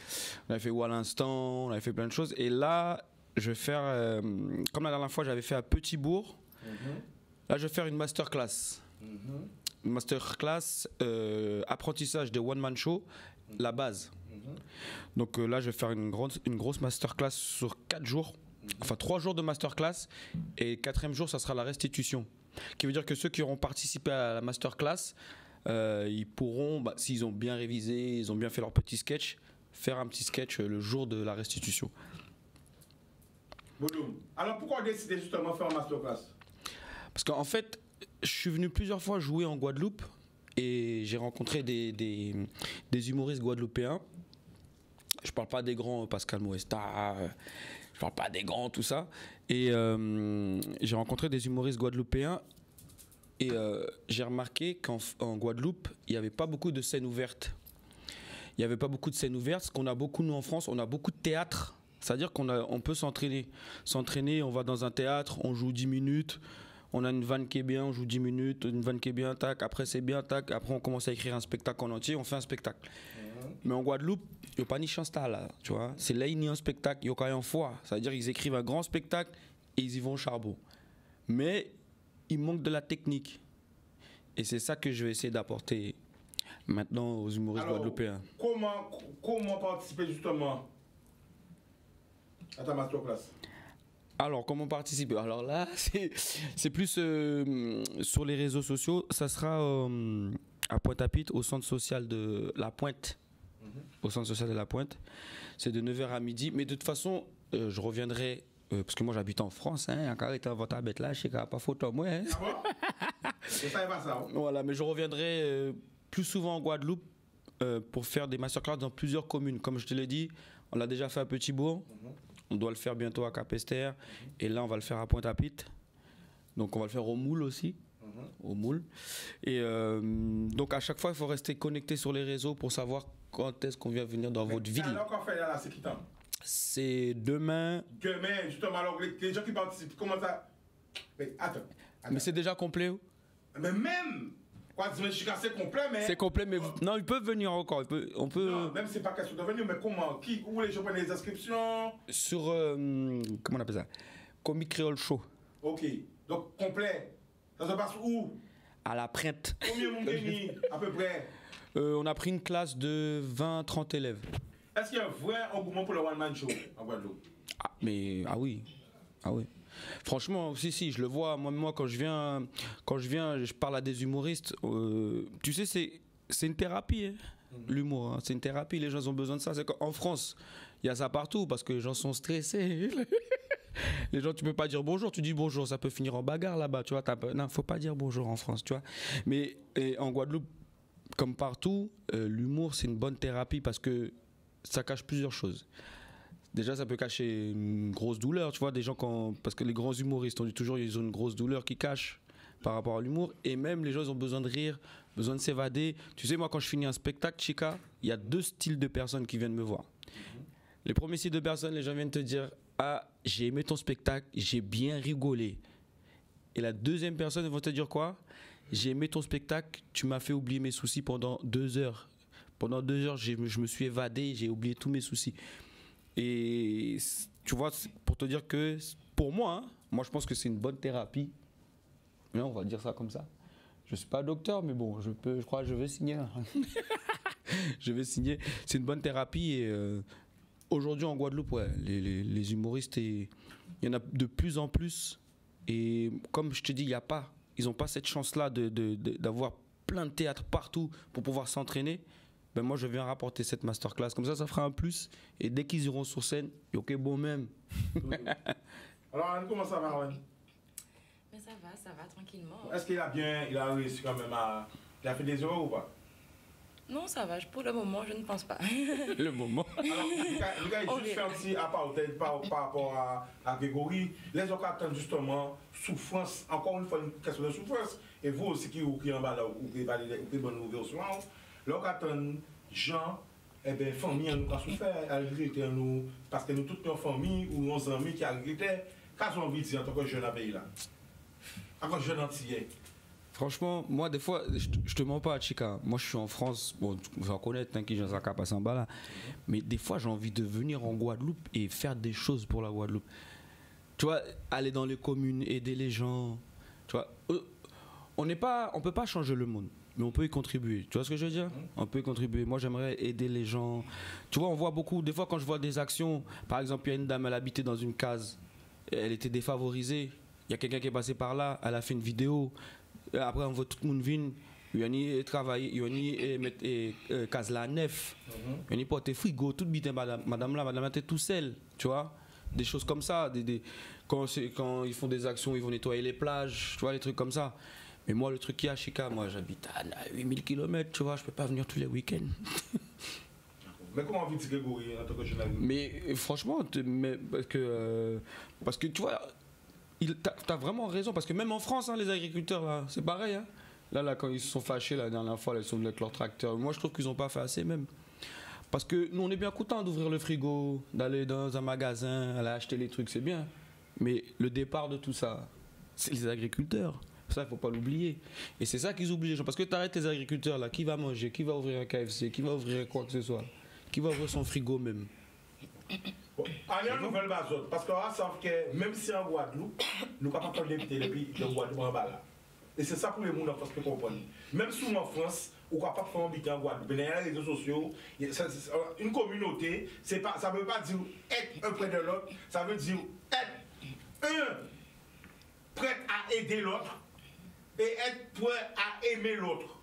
Où à l'instant, on avait fait plein de choses. Et là, je vais faire, comme la dernière fois, j'avais fait à Petit-Bourg. Là, je vais faire une masterclass. Une masterclass apprentissage des one-man show, la base. Donc là, je vais faire une grosse masterclass sur 4 jours. Enfin 3 jours de masterclass et 4e jour ça sera la restitution, qui veut dire que ceux qui auront participé à la masterclass ils pourront, s'ils ont bien révisé, ils ont bien fait leur petit sketch, faire un petit sketch le jour de la restitution. Alors pourquoi décider justement de faire une masterclass? Parce qu'en fait je suis venu plusieurs fois jouer en Guadeloupe et j'ai rencontré des humoristes guadeloupéens. Je parle pas des grands Pascal Moesta, je parle pas des grands, tout ça. Et j'ai rencontré des humoristes guadeloupéens et j'ai remarqué qu'en Guadeloupe, il n'y avait pas beaucoup de scènes ouvertes. Il n'y avait pas beaucoup de scènes ouvertes. Ce qu'on a beaucoup, nous, en France, on a beaucoup de théâtre. C'est-à-dire qu'on peut s'entraîner. S'entraîner, on va dans un théâtre, on joue 10 minutes. On a une vanne qui est bien, on joue 10 minutes. Une vanne qui est bien, tac. Après, c'est bien, tac. Après, on commence à écrire un spectacle en entier, on fait un spectacle. Mais en Guadeloupe, il n'y a pas ni chance là, tu vois. C'est là, il y a un spectacle, il y a quand même un fois. C'est-à-dire qu'ils écrivent un grand spectacle et ils y vont au charbon. Mais il manque de la technique. Et c'est ça que je vais essayer d'apporter maintenant aux humoristes guadeloupéens. Comment participer justement à ta masterclass? Alors, comment participer? Alors là, c'est plus sur les réseaux sociaux. Ça sera à Pointe-à-Pitre, au centre social de La Pointe. Au centre social de La Pointe. C'est de 9h à midi. Mais de toute façon, je reviendrai, parce que moi j'habite en France, encore étant votre bête là, je sais qu'il n'y a pas photo moi. Hein. Ah bon? C'est pas ça. Voilà, mais je reviendrai plus souvent en Guadeloupe pour faire des masterclass dans plusieurs communes. Comme je te l'ai dit, on l'a déjà fait à Petit-Bourg. On doit le faire bientôt à Cap-Esther. Et là, on va le faire à Pointe-à-Pitre. Donc, on va le faire au Moule aussi. Au Moule. Et donc, à chaque fois, il faut rester connecté sur les réseaux pour savoir quand est-ce qu'on vient venir dans votre ville. Alors, qu'on fait là, c'est qui temps? C'est demain. Demain, justement. Alors, les gens qui participent, comment ça? Mais attends. Mais c'est déjà complet. Mais même. Je suis cassé complet, mais. C'est complet, mais non, ils peuvent venir encore. On peut. Non, même c'est pas question de venir, mais comment? Où les gens prennent les inscriptions? Sur. Comment on appelle ça? Comic Creole Show. Ok. Donc, complet. Ça se passe où? À La Pointe. Combien de monde gagne à peu près? On a pris une classe de 20-30 élèves. Est-ce qu'il y a un vrai engouement pour le one-man show en Guadeloupe? Ah oui. Franchement, si, je le vois. Moi, quand je viens, je parle à des humoristes. Tu sais, c'est une thérapie, hein, l'humour. Hein, c'est une thérapie. Les gens ont besoin de ça. C'est qu'en France, il y a ça partout parce que les gens sont stressés. Les gens, tu peux pas dire bonjour. Tu dis bonjour, ça peut finir en bagarre là-bas. Tu vois, non, faut pas dire bonjour en France. Tu vois. Mais en Guadeloupe, comme partout, l'humour, c'est une bonne thérapie parce que ça cache plusieurs choses. Déjà, ça peut cacher une grosse douleur, tu vois, des gens parce que les grands humoristes, on dit toujours, ils ont une grosse douleur qui cache par rapport à l'humour. Et même, les gens, ils ont besoin de rire, besoin de s'évader. Tu sais, moi, quand je finis un spectacle, Chica, il y a 2 styles de personnes qui viennent me voir. Les premiers styles de personnes, les gens viennent te dire, ah, j'ai aimé ton spectacle, j'ai bien rigolé. Et la deuxième personne, ils vont te dire quoi? J'ai aimé ton spectacle, tu m'as fait oublier mes soucis pendant 2 heures. Pendant 2 heures, je me suis évadé, j'ai oublié tous mes soucis. Et tu vois, pour te dire que pour moi, moi je pense que c'est une bonne thérapie. Mais on va dire ça comme ça. Je suis pas docteur, mais bon, je crois que je vais signer. Je vais signer. C'est une bonne thérapie. Et aujourd'hui en Guadeloupe, ouais, les humoristes, il y en a de plus en plus. Et comme je te dis, ils n'ont pas cette chance-là d'avoir plein de théâtres partout pour pouvoir s'entraîner. Ben moi je viens rapporter cette masterclass, comme ça fera un plus, et dès qu'ils iront sur scène, ok bon même. Alors, comment ça va, Marwan? Mais ça va tranquillement. Est-ce qu'il a réussi quand même à... Il a fait des erreurs ou pas? Non, ça va. Pour le moment, je ne pense pas. Le moment. Alors, le gars, il juste fait un petit apartheid par rapport à Grégory. Les gens attendent justement souffrance, encore une fois, une question de souffrance. Et vous aussi qui en bas là, ou qui validez bonne nouvelle souvent, l'on attend gens, eh bien, famille, nous qui souffert, agriculteurs, nous, parce que nous, toutes nos familles ou nos amis qui agriculteurs, qu'est-ce qu'on veut dire en tant que jeune à pays là? En tant que jeune antillais. Franchement, moi, des fois, je te mens pas, Chika. Moi, je suis en France. Bon, vous en connaissez, hein, qui j'ai un sac à passer en bas là. Mais des fois, j'ai envie de venir en Guadeloupe et faire des choses pour la Guadeloupe. Tu vois, aller dans les communes, aider les gens. Tu vois, on peut pas changer le monde, mais on peut y contribuer. Tu vois ce que je veux dire? On peut y contribuer. Moi, j'aimerais aider les gens. Tu vois, on voit beaucoup. Des fois, quand je vois des actions, par exemple, il y a une dame, elle habitait dans une case. Elle était défavorisée. Il y a quelqu'un qui est passé par là. Elle a fait une vidéo. Après, on voit tout le monde venir. Il y a travailler, il y a mettre case la nef. Il y a porter frigo, tout bite. Madame là, était tout seule. Tu vois? Des choses comme ça. Quand ils font des actions, ils vont nettoyer les plages. Tu vois, les trucs comme ça. Mais moi, le truc qu'il y a à Chika, moi, j'habite à 8000 km. Tu vois, je peux pas venir tous les week-ends. Mais comment vit Grégory en tant que journaliste? Mais franchement, parce que tu vois. T'as vraiment raison, parce que même en France, hein, les agriculteurs, là, c'est pareil. Hein. Là, quand ils se sont fâchés la dernière fois, ils sont venus avec leur tracteur. Moi, je trouve qu'ils n'ont pas fait assez même. Parce que nous, on est bien contents d'ouvrir le frigo, d'aller dans un magasin, aller acheter les trucs, c'est bien. Mais le départ de tout ça, c'est les agriculteurs. Ça, il ne faut pas l'oublier. Et c'est ça qu'ils oublient les gens. Parce que tu arrêtes les agriculteurs, là, qui va manger, qui va ouvrir un KFC, qui va ouvrir quoi que ce soit, qui va ouvrir son frigo même. Bon, allez, une nouvelle base, parce qu'on savent que même si en Guadeloupe, nous sommes capables d'éviter les pays de Guadeloupe en bas là. Et c'est ça pour les gens en France que comprendre. Même si en France, on est capable de faire habiter en Guadeloupe, mais dans les réseaux sociaux, une communauté, ça ne veut pas dire être un près de l'autre, ça veut dire être prêt à aider l'autre et être prêt à aimer l'autre.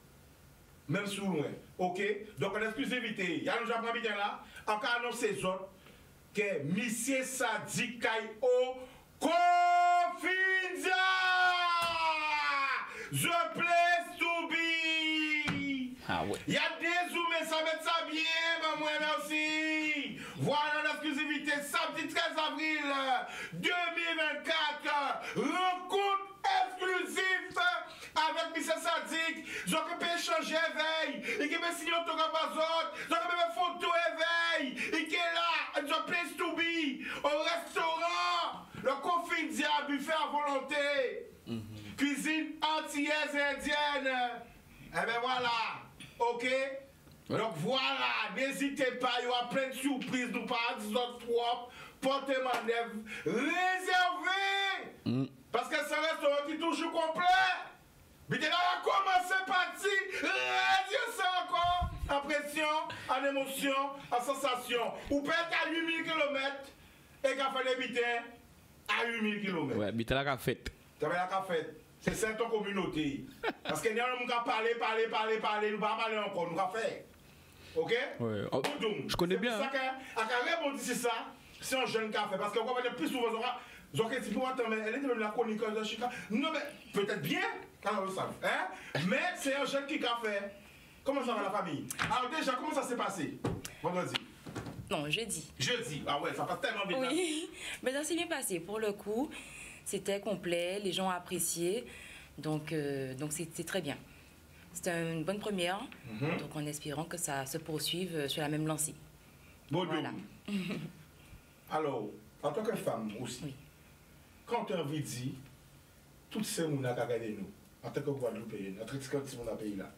Même si loin. Ok? Donc en exclusivité, il y a nous gens qui là, en cas annoncer les autres, que Monsieur Sadi Kayo Kofindia The place to be. Ah ouais. Il y a des zoomés, ça met ça bien, moi merci. Voilà l'exclusivité, samedi 13 avril 2024, rencontre exclusive avec M. Sadik. J'ai pu échanger éveil, il peut signer autographe à autres, j'ai pu faire photo éveil, il est là, the place to be, au restaurant, le Kofindia, buffet à volonté, cuisine antillaise et indienne. Eh bien voilà, ok? Donc voilà, n'hésitez pas, il y aura plein de surprises, nous parlons des autres propres, portez manœuvre, réservé, parce que c'est un restaurant qui est toujours complet. Mais là, on a commencé parti, radio ça encore, en pression, en émotion, en sensation. Ou peut-être à 8000 km et qu'a fait des bitins à 8000 km. Ouais, bitin la qu'a fait. Tu as la qu'a fait. C'est ça ton communauté. Parce que nous avons parlé, nous ne pas parler encore, nous avons fait. Ok? Ouais. Oh, je connais bien. C'est ça qu'à répondre c'est ça, c'est un jeune qui a fait. Parce qu'on va plus souvent, donc si pour attendre, elle est devenue la chroniqueuse de Chicago. Non, mais peut-être bien, quand on le savent. Hein? Mais c'est un jeune qui a fait. Comment ça va la famille? Alors déjà, comment ça s'est passé? Vendredi? Non, jeudi. Jeudi, ah ouais, ça passe tellement vite. Oui, mais ça s'est bien passé. Pour le coup, c'était complet, les gens ont apprécié. Donc c'est très bien. C'était une bonne première. Donc en espérant que ça se poursuive sur la même lancée. Bon, voilà. Alors, en tant que femme aussi, oui. Quand tu as envie de dire, toutes ces gens qui ont regardé nous, en tant que Guadeloupéens, notre étiquette dans le pays là.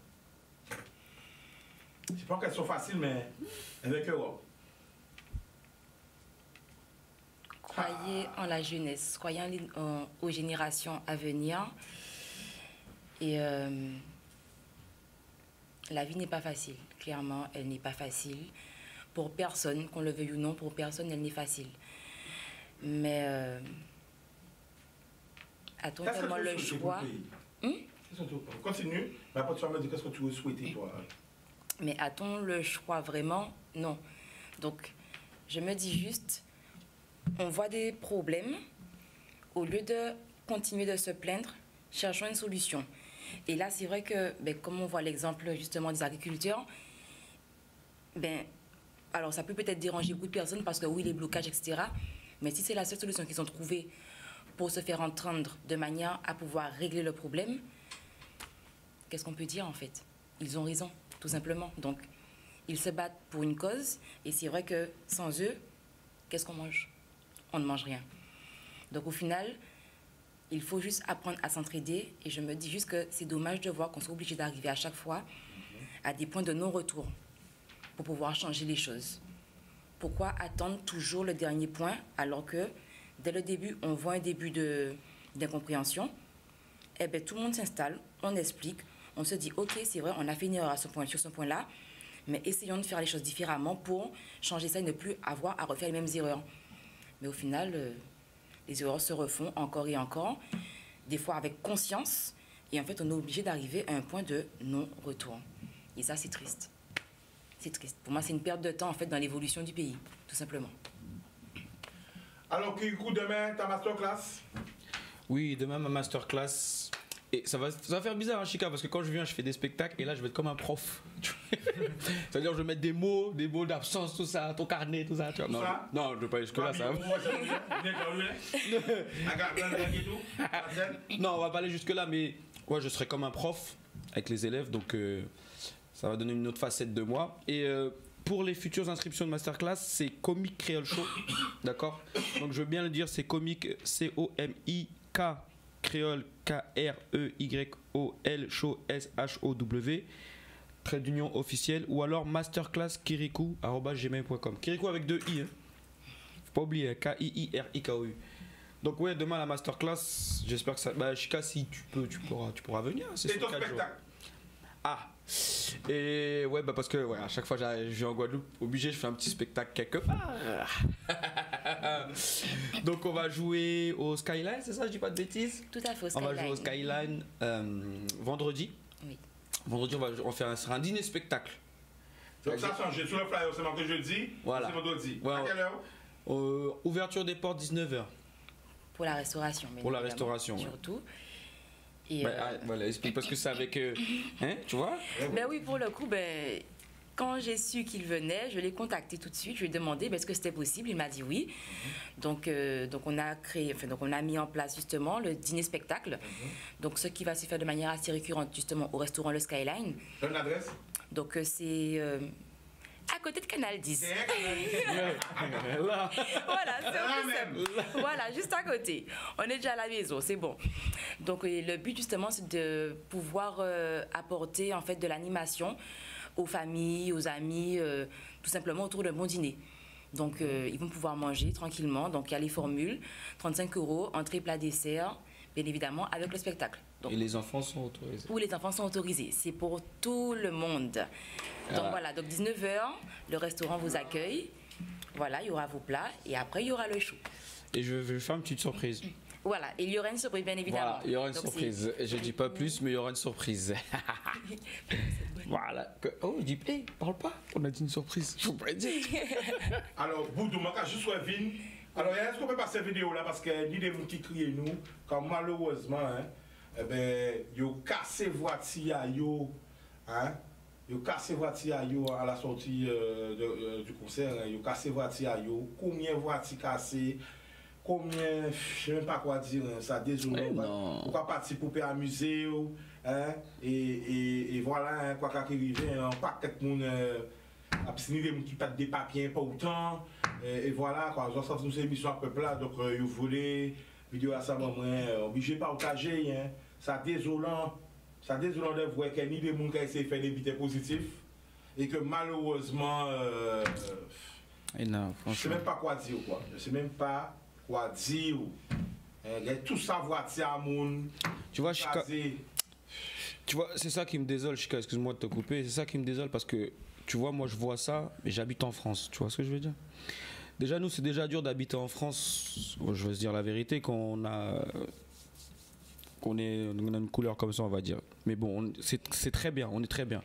Je ne sais pas qu'elles sont faciles, mais avec eux. Croyez en la jeunesse, croyez aux générations à venir. Et la vie n'est pas facile. Clairement, elle n'est pas facile. Pour personne, qu'on le veuille ou non, pour personne, elle n'est facile. Mais a-t-on vraiment le choix? Continue, mais après tu vas me dire qu'est-ce que tu veux souhaiter, toi. Mais a-t-on le choix vraiment? Non. Donc, je me dis juste, on voit des problèmes, au lieu de continuer de se plaindre, cherchons une solution. Et là, c'est vrai que, comme on voit l'exemple justement des agriculteurs, alors ça peut peut-être déranger beaucoup de personnes parce que oui, les blocages, etc. Mais si c'est la seule solution qu'ils ont trouvée pour se faire entendre de manière à pouvoir régler le problème, qu'est-ce qu'on peut dire en fait? Ils ont raison, tout simplement. Donc, ils se battent pour une cause et c'est vrai que sans eux, qu'est-ce qu'on mange? On ne mange rien. Donc au final, il faut juste apprendre à s'entraider et je me dis juste que c'est dommage de voir qu'on soit obligé d'arriver à chaque fois à des points de non-retour pour pouvoir changer les choses. Pourquoi attendre toujours le dernier point alors que dès le début, on voit un début d'incompréhension? Tout le monde s'installe, on explique, on se dit ok, c'est vrai, on a fait une erreur sur ce point-là, mais essayons de faire les choses différemment pour changer ça et ne plus avoir à refaire les mêmes erreurs. Mais au final, les erreurs se refont encore et encore, des fois avec conscience, et en fait, on est obligé d'arriver à un point de non-retour. Et ça, c'est triste. C'est triste. Pour moi, c'est une perte de temps, en fait, dans l'évolution du pays, tout simplement. Alors, Kirikou, demain, ta masterclass? Oui, demain, ma masterclass. Et ça va faire bizarre, hein, Chika, parce que quand je viens, je fais des spectacles et là, je vais être comme un prof. C'est-à-dire, je vais mettre des mots d'absence, tout ça, ton carnet, tout ça. Tu vois. Non, je ne veux pas aller jusque-là, ça. Non, on va pas aller jusque-là, mais ouais, je serai comme un prof avec les élèves, donc ça va donner une autre facette de moi. Et pour les futures inscriptions de masterclass, c'est Comic Creole Show, d'accord? Donc je veux bien le dire, c'est Comic C-O-M-I-K Créole K-R-E-Y-O-L Show S-H-O-W trait d'union officiel ou alors masterclass kirikou@gmail.com. Kirikou avec 2 i, hein. Faut pas oublier, K-I-I-R-I-K-O-U. Donc ouais, demain la masterclass, j'espère que ça. Chika, si tu pourras venir. C'est ton spectacle. Ah. Et ouais, parce que à chaque fois je viens en Guadeloupe, obligé, je fais un petit spectacle quelque part. Donc on va jouer au Skyline, c'est ça, je dis pas de bêtises? Tout à fait, au Skyline. On va jouer au Skyline vendredi. Oui. Vendredi, on va faire un dîner spectacle. Donc ça change, sur le flyer, c'est marqué jeudi, voilà. C'est vendredi. Ouais, à quelle heure? Ouverture des portes 19h. Pour la restauration. Pour la restauration, surtout. Ouais. Et voilà, explique parce que c'est avec hein, tu vois? Oui, pour le coup, quand j'ai su qu'il venait, je l'ai contacté tout de suite. Je lui ai demandé est-ce que c'était possible. Il m'a dit oui. Donc on a on a mis en place justement le dîner spectacle. Donc ce qui va se faire de manière assez récurrente justement au restaurant Le Skyline. Donne l'adresse. Donc c'est à côté de Canal 10. Voilà, c'est voilà, juste à côté. On est déjà à la maison, c'est bon. Donc le but justement, c'est de pouvoir apporter en fait de l'animation aux familles, aux amis, tout simplement autour d'un bon dîner. Donc ils vont pouvoir manger tranquillement. Donc il y a les formules, 35 €, entrée, plat, dessert, bien évidemment avec le spectacle. Donc, et les enfants sont autorisés? Où les enfants sont autorisés, c'est pour tout le monde. Donc voilà, donc 19h, le restaurant vous accueille. Voilà, il y aura vos plats et après il y aura le show. Et je vais faire une petite surprise. Voilà, et il y aura une surprise bien évidemment. Voilà, il y aura une surprise. Je dis pas plus, mais il y aura une surprise. Voilà. Oh, je dis, hey, parle pas. On a dit une surprise. Je vous pas dire. Alors, Boudou, je suis sur Vin. Alors, est-ce qu'on peut passer cette vidéo là parce qu'il y a des gens qui crient nous, comme malheureusement, ils ont cassé voiture ils ont cassé voiture à la sortie du concert, ils ont cassé voiture combien de voitures cassées, combien, je ne sais même pas quoi dire, ça désolant, pourquoi partir pour amuser, et voilà, quoi qu'il arrive, un paquet de monde a signé des gens qui pètent des papiers pas autant, et voilà, quoi, j'en sens nous c'est émission à peu là, donc ils voulaient, vidéo à ça, obligé de partager, ça désolant. Ça désolant de voir qu'il y a ni des gens qui essaient de faire des bités positifs et que malheureusement, je ne sais même pas quoi dire. Je ne sais même pas quoi dire. Il y a tout ça voiture à monde. Tu vois, Chika, tu vois, c'est ça qui me désole, Chika, excuse-moi de te couper. C'est ça qui me désole parce que, tu vois, moi je vois ça, mais j'habite en France. Tu vois ce que je veux dire? Déjà, nous, c'est déjà dur d'habiter en France. Je veux se dire la vérité, qu'on a une couleur comme ça, on va dire. Mais bon, c'est très bien, on est très bien.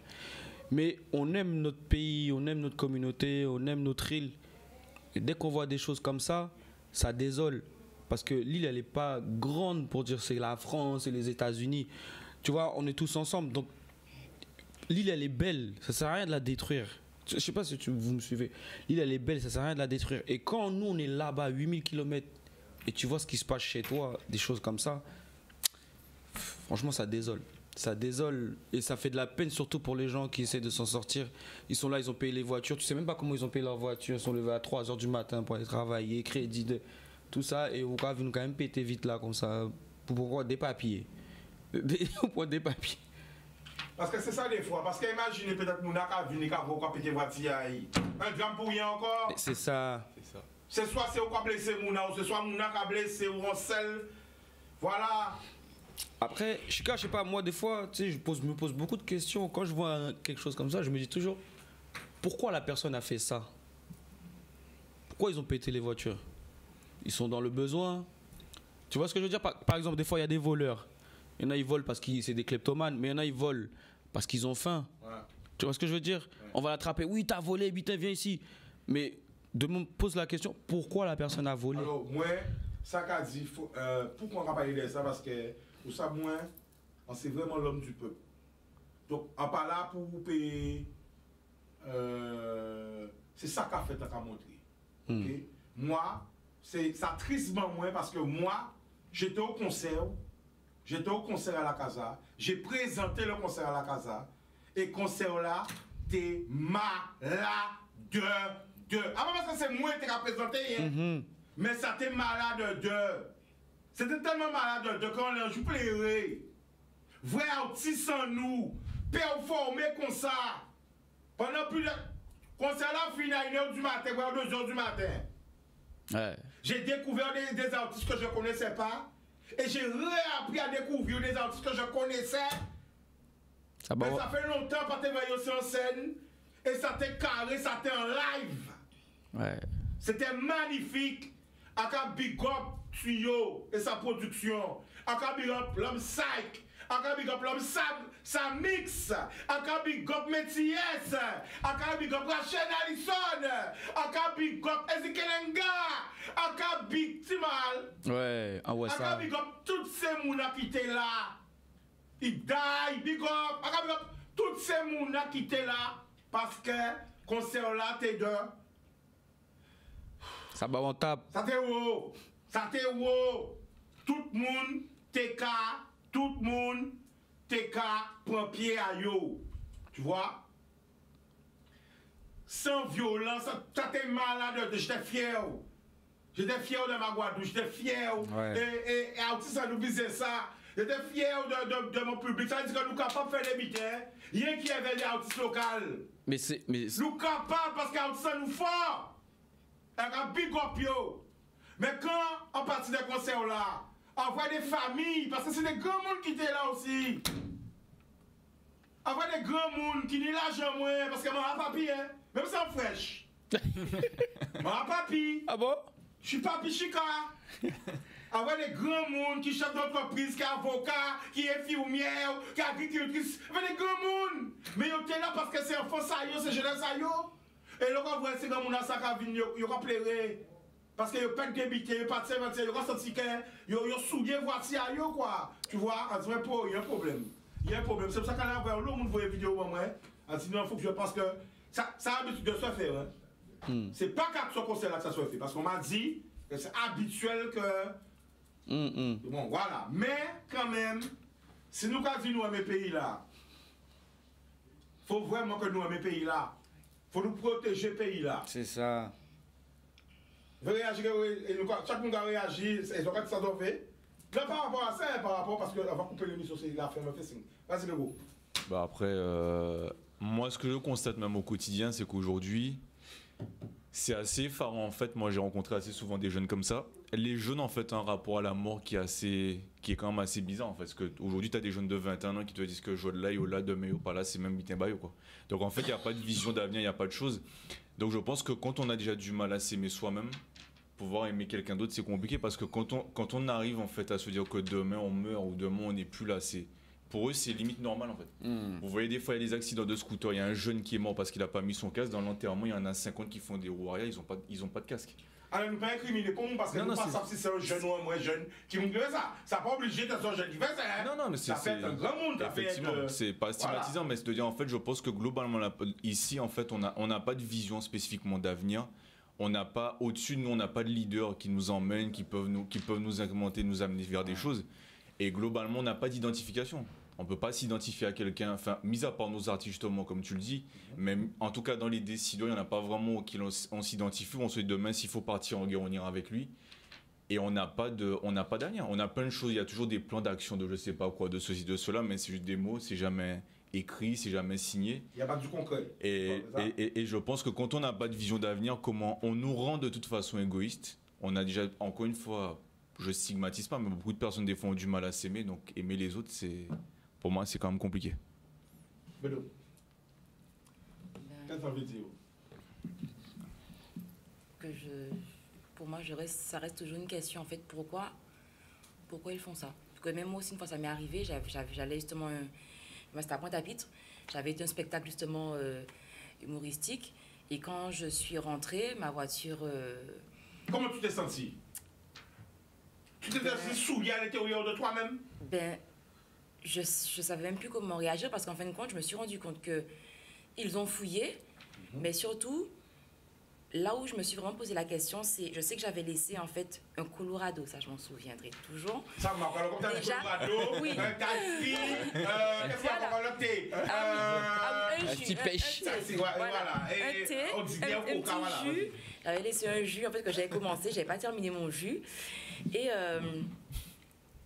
Mais on aime notre pays, on aime notre communauté, on aime notre île. Et dès qu'on voit des choses comme ça, ça désole. parce que l'île, elle n'est pas grande pour dire c'est la France et les États-Unis. Tu vois, on est tous ensemble. Donc, l'île, elle est belle. Ça ne sert à rien de la détruire. Je ne sais pas si vous me suivez. L'île, elle est belle. Ça ne sert à rien de la détruire. Et quand nous, on est là-bas, 8000 km, et tu vois ce qui se passe chez toi, des choses comme ça, franchement, ça désole. Ça désole et ça fait de la peine, surtout pour les gens qui essaient de s'en sortir. Ils sont là, ils ont payé les voitures. Tu sais même pas comment ils ont payé leurs voitures. Ils sont levés à 3h du matin pour aller travailler, crédit, tout ça. Et on va nous quand même péter vite là, comme ça, pour pouvoir des papiers. Pour des papiers. Parce que c'est ça des fois. Parce que imaginez peut-être que nous n'avons venir qu'à péter voiture. Un drame pour rien encore. C'est ça. C'est soit c'est au cas blessé Mouna, ou c'est soit Mouna qui a blessé ou on sel. Voilà. Après, Chika, je sais pas, moi des fois, tu sais, me pose beaucoup de questions. Quand je vois quelque chose comme ça, je me dis toujours, pourquoi la personne a fait ça? Pourquoi ils ont pété les voitures? Ils sont dans le besoin. Tu vois ce que je veux dire? Par exemple, des fois, il y a des voleurs. Il y en a, ils volent parce que c'est des kleptomanes, mais il y en a, ils volent parce qu'ils ont faim. Ouais. Tu vois ce que je veux dire? Ouais. On va l'attraper. Oui, t'as volé, putain, viens ici. Mais de me pose la question, pourquoi la personne a volé? Alors, moi, ça qu'a dit, pourquoi on va parler de ça? Parce que, pour ça, moi, c'est vraiment l'homme du peuple. Donc, on pas là pour vous payer. C'est ça qu'a fait, qu'a montré. Okay? Moi, ça tristement moins parce que moi, j'étais au concert. J'étais au concert à la Casa. J'ai présenté le concert à la Casa. Et concert là, t'es malade de. Ah, parce que c'est moi qui t'ai présenté, hein? Mais ça t'es malade de. C'était tellement malade de quand on joue plairait. Vrai artiste en nous. Performer comme ça. Pendant plus de. Concert là, fini à 1h du matin, ou à 2h du matin. Ouais. J'ai découvert des artistes que je ne connaissais pas. Et j'ai réappris à découvrir des artistes que je connaissais. Mais ça fait longtemps que tu es aussi en scène. Et ça t'est carré, ça t'est en live. Ouais. C'était magnifique. Aka Big Up Tuyo et sa production. Aka Big Up l'homme Psych. Aka Big Up l'homme sa mix. Aka Big Up Métis. Aka Big Up Rachel Allison. Aka Big Up Ezikelenga. Aka Big Timal. Ouais, ah ouais, ça. Aka Big Up toutes ces mounas qui étaient là. Il die, Big Up. Aka Big Up toutes ces mounas qui étaient là. Parce que concert là, t'es deux. Ça va on tape. Ça t'est où? Ça t'est où? Tout le monde t'es qu'à. Tout le monde t'es qu'à prendre pied à yo. Tu vois? Sans violence, ça t'est malade. J'étais fier. J'étais fier de ma Guadeloupe. J'étais fier. Ouais. Et artiste, ça nous visait ça. J'étais fier de mon public. Ça veut dire que nous sommes capables de faire des bitins. Rien qui avait des artistes locaux. Mais c'est. Nous sommes capables parce qu'artistes, ça nous fort. Un big up yo. Mais quand on partit des concerts là, on voit des familles, parce que c'est des grands monde qui étaient là aussi. On voit des grands monde qui n'y l'argent moins, parce que mon papi, hein, même sans fraîche. Mon papi. Ah bon? Je suis papi Chika. On voit des grands monde qui chef d'entreprise, qui est avocat, qui est infirmière, qui est agricultrice. On voit des grands monde. Mais ils étaient là parce que c'est enfant ça yo, c'est jeunesse ça yo. Et là, on voit ces grands monde ça qui viennent, ils ont pleurer. Parce qu'ils n'ont pas débité, ils n'ont pas de servante, ils ont senti qu'ils ont souillé voici à eux, quoi. Tu vois, il y a un problème. Il y a un problème. C'est pour ça qu'on a vu l'autre monde voit une vidéo, moi. Sinon, il faut que je pense que ça a l'habitude de se faire. Hein. C'est pas qu'à ce concert-là que ça soit fait. Parce qu'on m'a dit que c'est habituel que. Bon, voilà. Mais, quand même, si nous avons dit nous aimons pays là, il faut vraiment que nous aimons pays là. Il faut nous protéger le pays là. C'est ça. Vous réagir, chaque monde a réagi, ils ont fait ça doit fait. Là, par rapport à ça, par rapport, parce qu'on va couper l'émission, c'est la fin, on fait signe. Vas-y, le gros. Bah après, moi, ce que je constate même au quotidien, c'est qu'aujourd'hui, c'est assez effarant en fait. Moi, j'ai rencontré assez souvent des jeunes comme ça. Les jeunes, en fait, un rapport à la mort qui est quand même assez bizarre en fait. Parce qu'aujourd'hui, tu as des jeunes de 21 ans qui te disent que je là, yo là, demain, yo pas là, c'est même bitin bayo quoi. Donc en fait, il n'y a pas de vision d'avenir, il n'y a pas de choses. Donc je pense que quand on a déjà du mal à s'aimer soi-même, pouvoir aimer quelqu'un d'autre, c'est compliqué parce que quand on arrive en fait à se dire que demain on meurt ou demain on n'est plus là, pour eux c'est limite normal en fait. Vous voyez des fois il y a des accidents de scooter, il y a un jeune qui est mort parce qu'il n'a pas mis son casque, dans l'enterrement il y en a 50 qui font des roues arrière, ils ont pas de casque. Alors nous pas incriminer pour nous parce que nous pas savons si c'est un jeune ou un moins jeune qui nous fait ça. Ça pas obligé d'être un jeune qui fait ça. Non, mais ça fait un grand monde. Effectivement, c'est pas stigmatisant, mais c'est de dire en fait, je pense que globalement ici en fait, on n'a pas de vision spécifiquement d'avenir. On n'a pas au-dessus de nous, on n'a pas de leaders qui nous emmènent, qui peuvent nous incrémenter, nous amener vers des choses. Et globalement, on n'a pas d'identification. On ne peut pas s'identifier à quelqu'un, enfin, mis à part nos artistes justement, comme tu le dis, mais en tout cas dans les décideurs, il n'y en a pas vraiment qui on s'identifie, on se dit demain s'il faut partir en guerre, on ira avec lui. Et on n'a pas d'avenir. On a plein de choses, il y a toujours des plans d'action de je sais pas quoi, de ceci, de cela, mais c'est juste des mots, c'est jamais écrit, c'est jamais signé. Il n'y a pas du concret. Et je pense que quand on n'a pas de vision d'avenir, comment on nous rend de toute façon égoïstes. On a déjà, encore une fois, je stigmatise pas, mais beaucoup de personnes des fois ont du mal à s'aimer, donc aimer les autres, pour moi, c'est quand même compliqué. Bédo, qu'est-ce que ça veut dire? Pour moi, ça reste toujours une question, en fait, pourquoi ils font ça? Parce que même moi aussi, une fois ça m'est arrivé, j'allais justement, c'était à Pointe-à-Pitre, j'avais été un spectacle justement humoristique, et quand je suis rentrée, ma voiture... Comment tu t'es sentie? Tu t'es senti souillée à l'intérieur de toi-même? Je savais même plus comment réagir parce qu'en fin de compte, je me suis rendu compte qu'ils ont fouillé, mais surtout, là où je me suis vraiment posé la question, c'est, je sais que j'avais laissé en fait un Colorado, ça je m'en souviendrai toujours. Ça m'a encore comme un Colorado, oui. Un taxi, qu'est-ce qu'on va encore le thé? Un petit pêche. Voilà. Un thé, un petit jus. J'avais laissé un jus en fait que j'avais commencé, j'avais pas terminé mon jus. Et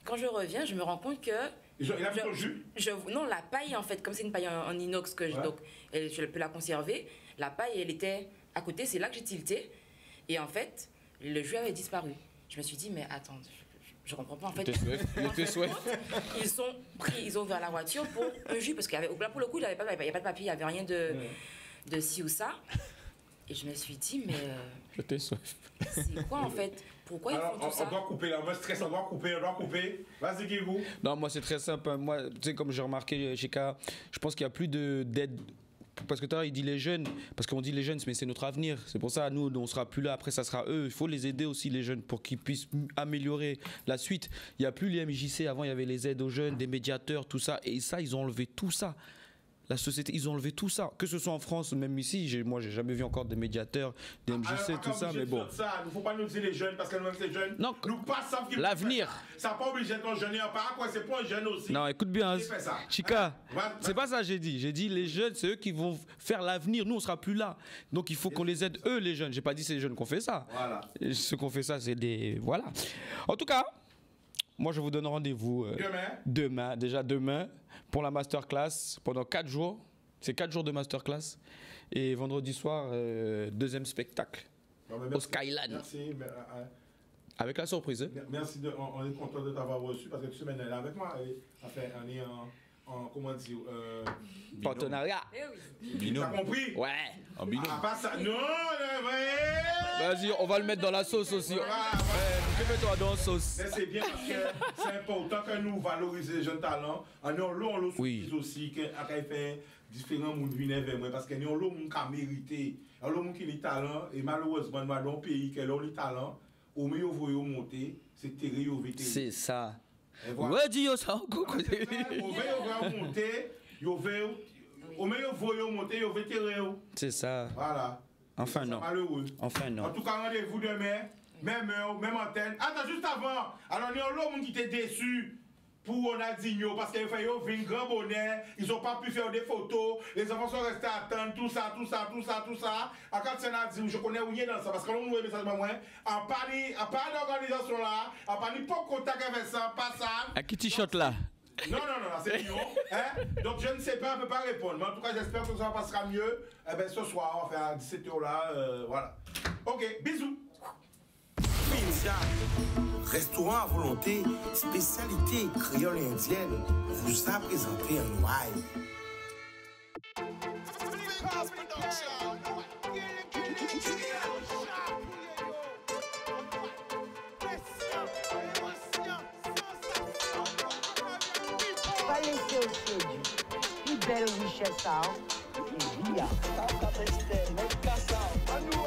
quand je reviens, je me rends compte que il a mis ton jus? Non, la paille en fait, comme c'est une paille en inox que donc je peux la conserver, la paille elle était à côté, c'est là que j'ai tilté et en fait le jus avait disparu. Je me suis dit mais attends, je comprends pas en fait. Ils ont ouvert la voiture pour un jus parce qu'il y avait là pour le coup il n'y avait pas de papier, il n'y avait rien de ci ou ça. Et je me suis dit mais c'est quoi en fait? Pourquoi ils font tout ça? On doit couper là, moi stress, on doit couper. Vas-y Guigou. Non, moi c'est très simple. Moi, tu sais, comme j'ai remarqué chez K, je pense qu'il n'y a plus d'aide. Parce que tout à l'heure, il dit les jeunes, parce qu'on dit les jeunes, mais c'est notre avenir. C'est pour ça, nous, on ne sera plus là, après ça sera eux. Il faut les aider aussi, les jeunes, pour qu'ils puissent améliorer la suite. Il n'y a plus les MJC, avant il y avait les aides aux jeunes, des médiateurs, tout ça. Et ça, ils ont enlevé tout ça. La société, ils ont enlevé tout ça. Que ce soit en France ou même ici, moi, j'ai jamais vu encore des médiateurs, des MJC, tout ça, mais bon. Il ne faut pas nous dire les jeunes, parce que nous-mêmes, ces jeunes, non, nous pas savent qu'ils l'avenir. Ça n'a pas obligé d'être un jeune, pas quoi, c'est pas un jeune aussi. Non, écoute bien, Chika, c'est pas ça que j'ai dit. J'ai dit les jeunes, c'est eux qui vont faire l'avenir. Nous, on sera plus là. Donc, il faut qu'on les aide, eux, les jeunes. J'ai pas dit c'est les jeunes qu'on fait ça. Voilà. Ceux qu'on fait ça, c'est des... Voilà. En tout cas, moi, je vous donne rendez-vous demain, pour la masterclass, pendant 4 jours. C'est 4 jours de masterclass. Et vendredi soir, deuxième spectacle au Skyline. Merci. Avec la surprise. Merci, on est content de t'avoir reçu parce que tu es là avec moi. On est en comment dire, partenariat. Binôme. T'as compris? Ouais. En binôme. Pas ça. Non, vas-y, on va le mettre dans la sauce aussi. Mets-toi dans la sauce. Mais c'est bien parce que c'est important que nous valorisons les jeunes talents. On le soutient aussi, qu'on fait différents monde viennent vers moi parce que nous avons qui a mérité, nous avons qui a talent et malheureusement dans un pays qui a le talent, au mieux vous voyez monter, c'est terrible. C'est ça. Ouais, dis ça. Au mieux vous monter, au mieux vous voyez monter, vous vétérans. C'est ça. Voilà. Enfin non. Malheureux. Enfin non. En tout cas, rendez-vous demain, même heure, même antenne. Attends, juste avant. Alors, nous avons l'homme qui était déçu pour Ronaldinho parce qu'ils ont fait un grand bonnet, ils n'ont pas pu faire des photos, les enfants sont restés à attendre, tout ça. À quand c'est Nadim, je connais rien dans ça parce que l'on nous a message moi, en pas d'organisation là, en pas ni pas contact avec ça, pas ça. À qui t-shirt là? Non, c'est mignon. Donc je ne sais pas, je ne peux pas répondre. Mais en tout cas, j'espère que ça passera mieux. Ce soir, on va faire à 17h là. Voilà. Ok, bisous. Restaurant à volonté, spécialité créole et indienne, vous a présenté un live. Pas laisser au séduit. Plus belle richesse, c'est via. On nous